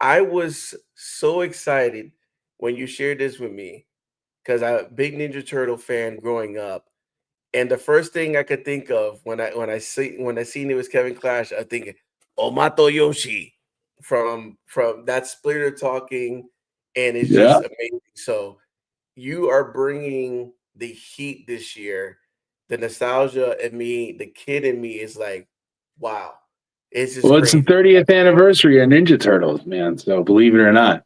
I was so excited when you shared this with me because I'm a big Ninja Turtle fan growing up. And the first thing I could think of when I seen it was Kevin Clash, I thinking, Omato Yoshi from that Splitter talking, and it's Yeah. just amazing. So you are bringing the heat this year. The nostalgia in me, the kid in me is like, wow, it's just Well, it's the crazy. 30th anniversary of Ninja Turtles, man. So believe it or not.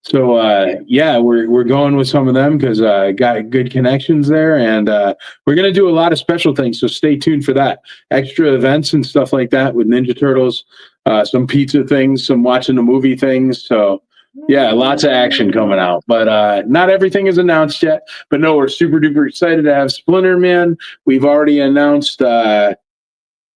So Yeah. yeah, we're going with some of them because got good connections there, and we're gonna do a lot of special things. So stay tuned for that. Extra events and stuff like that with Ninja Turtles. Some pizza things, some watching the movie things. So yeah, lots of action coming out. But not everything is announced yet. But no, we're super duper excited to have Splinter Man. We've already announced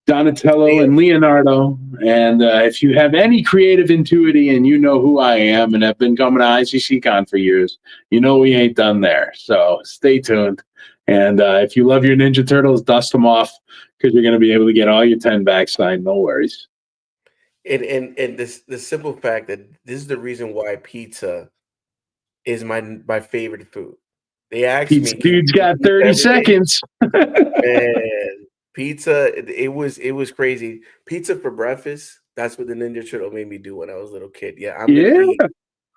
Donatello and Leonardo. And if you have any creative intuity and you know who I am and have been coming to ICCCon for years, you know we ain't done there. So stay tuned. And if you love your Ninja Turtles, dust them off because you're going to be able to get all your 10 back signed. No worries. And this the simple fact that this is the reason why pizza is my favorite food. They asked Pizza me, "Can you Dude's eat got pizza 30 every day?" seconds. Man, pizza, it was crazy. Pizza for breakfast, that's what the Ninja Turtle made me do when I was a little kid. Yeah, I'm gonna Yeah. eat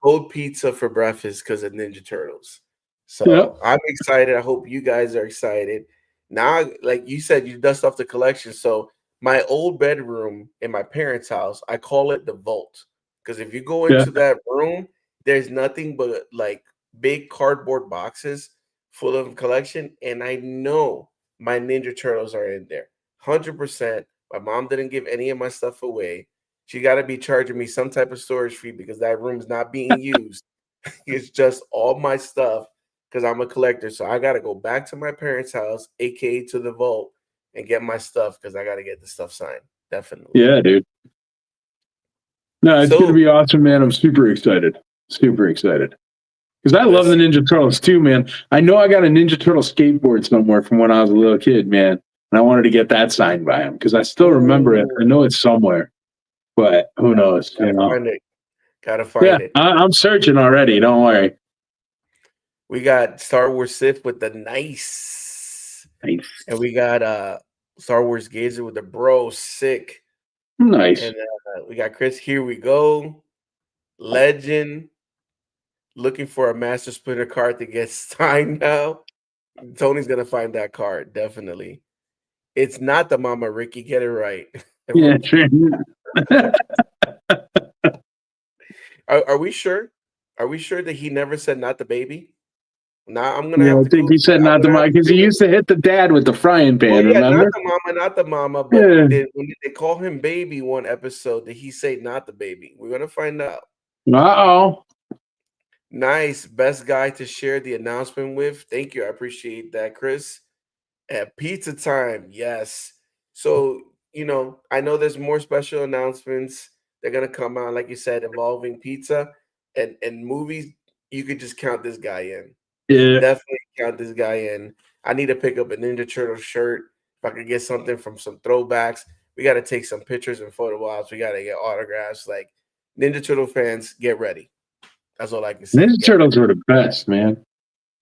cold pizza for breakfast because of Ninja Turtles. Yeah. So I'm excited. I hope you guys are excited. Now, like you said, you dust off the collection. So my old bedroom in my parents' house, I call it the vault. Because if you go Yeah. into that room, there's nothing but like big cardboard boxes full of collection. And I know my Ninja Turtles are in there. 100%. My mom didn't give any of my stuff away. She got to be charging me some type of storage fee because that room is not being used. It's just all my stuff because I'm a collector. So I got to go back to my parents' house, aka to the vault, and get my stuff because I got to get the stuff signed. Definitely. Yeah, dude. No, it's going to be awesome, man. I'm super excited. Super excited. Because I love the Ninja Turtles too, man. I know I got a Ninja Turtle skateboard somewhere from when I was a little kid, man. And I wanted to get that signed by him because I still remember it. I know it's somewhere, but who knows? Gotta find it. I'm searching already. Don't worry. We got Star Wars Sith with the nice. And we got Star Wars Gazer with the bro sick. Nice. And we got Chris. Here we go. Legend. Looking for a Master Splinter card to get signed now. Tony's gonna find that card, definitely. It's not the Mama Ricky. Get it right. Yeah, true. Are we sure? Are we sure that he never said not the baby? Now I'm gonna. Yeah, I think he said not the mama because he used to hit the dad with the frying pan. Well, yeah, remember? Not the mama. But when did they call him baby one episode? Did he say not the baby? We're gonna find out. Uh-oh. Nice, best guy to share the announcement with. Thank you, I appreciate that, Chris. At pizza time, yes. So I know there's more special announcements. They're gonna come out, like you said, involving pizza and movies. You could just count this guy in. Yeah, definitely count this guy in. I need to pick up a Ninja Turtle shirt. If I could get something from some throwbacks, we got to take some pictures and photo ops. We got to get autographs. Like Ninja Turtle fans, get ready. That's all I can say. Ninja Turtles are the best, man.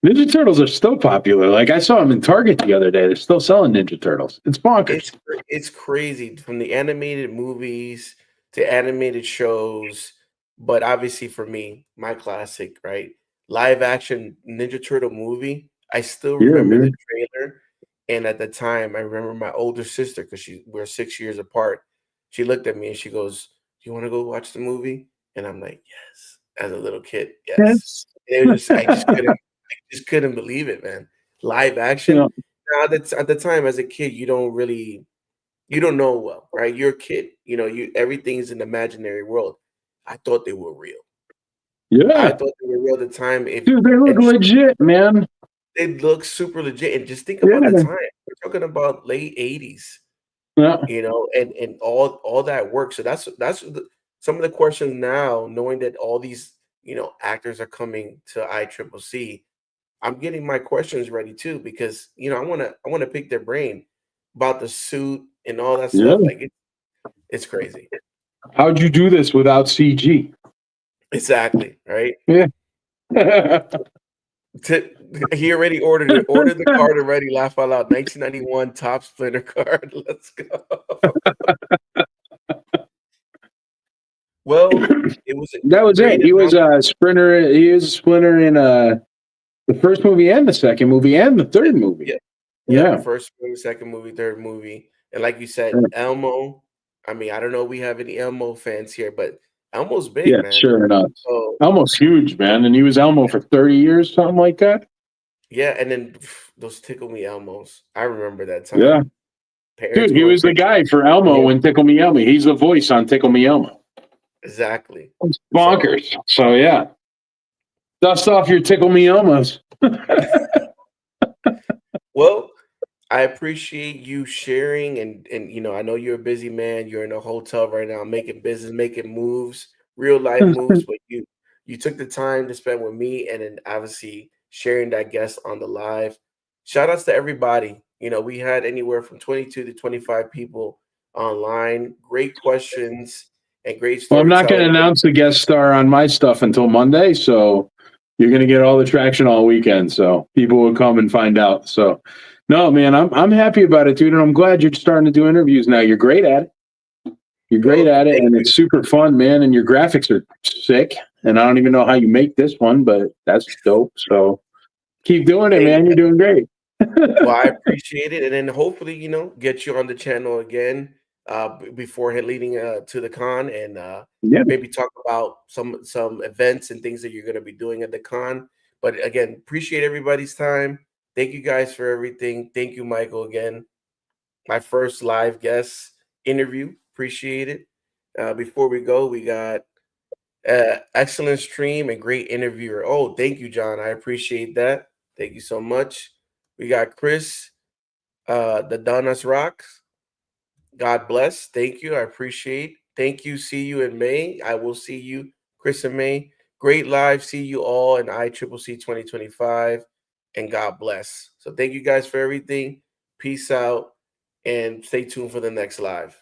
Ninja Turtles are still popular. Like I saw them in Target the other day. They're still selling Ninja Turtles. It's bonkers. It's crazy from the animated movies to animated shows. But obviously for me, my classic, right? Live action Ninja Turtle movie. I still remember the trailer. And at the time, I remember my older sister, because we're 6 years apart. She looked at me and she goes, "Do you want to go watch the movie?" And I'm like, "Yes." As a little kid, yes. It was I just couldn't believe it, man. Live action. Now at the time, as a kid, you don't know well, right? You're a kid. Everything's an imaginary world. I thought they were real. Yeah. I thought they were real at the time. Dude, they look legit, man. They look super legit. And just think about the time. We're talking about late 80s. Yeah. And all that work. So that's some of the questions now, knowing that all these, actors are coming to ICCC. I'm getting my questions ready too, because I want to pick their brain about the suit and all that stuff. Like it's crazy. How'd you do this without CG? Exactly, right? Yeah. He already ordered it. Ordered the card already. Laugh out loud. 1991 top Splinter card. Let's go. Well, that was it. He was a Splinter. He was a Splinter in the first movie and the second movie and the third movie. Yeah. First movie, second movie, third movie, and like you said, Elmo. I mean, I don't know if we have any Elmo fans here, but Elmo's big, man. Sure enough. So, Elmo's huge, man, and he was Elmo for 30 years, something like that. Yeah, and then those Tickle Me Elmos. I remember that time. Yeah. Dude, he was the guy for Elmo in Tickle Me Elmo. He's the voice on Tickle Me Elmo. Exactly. It's bonkers. So yeah. Dust off your Tickle Me Elmos. Well, I appreciate you sharing and I know you're a busy man. You're in a hotel right now making business, making moves, real life moves, but you took the time to spend with me and then obviously sharing that guest on the live. Shout outs to everybody. We had anywhere from 22 to 25 people online. Great questions and great stories. Well, I'm not going to announce the guest star on my stuff until Monday, so you're going to get all the traction all weekend. So people will come and find out. So, no, man, I'm happy about it, dude, and I'm glad you're starting to do interviews now. You're great at it. You're great at it, and it's super fun, man. And your graphics are sick. And I don't even know how you make this one, but that's dope. So keep doing it, man. You're doing great. Well, I appreciate it, and then hopefully, get you on the channel again before leading to the con, and maybe talk about some events and things that you're going to be doing at the con. But again, appreciate everybody's time. Thank you guys for everything. Thank you, Michael, again. My first live guest interview. Appreciate it. Before we go, we got excellent stream and great interviewer. Oh, thank you, John. I appreciate that. Thank you so much. We got Chris. the Donuts Rocks. God bless. Thank you. I appreciate. Thank you. See you in May. I will see you, Chris, in May. Great live. See you all in ICCC 2025. And God bless. So thank you guys for everything. Peace out. And stay tuned for the next live.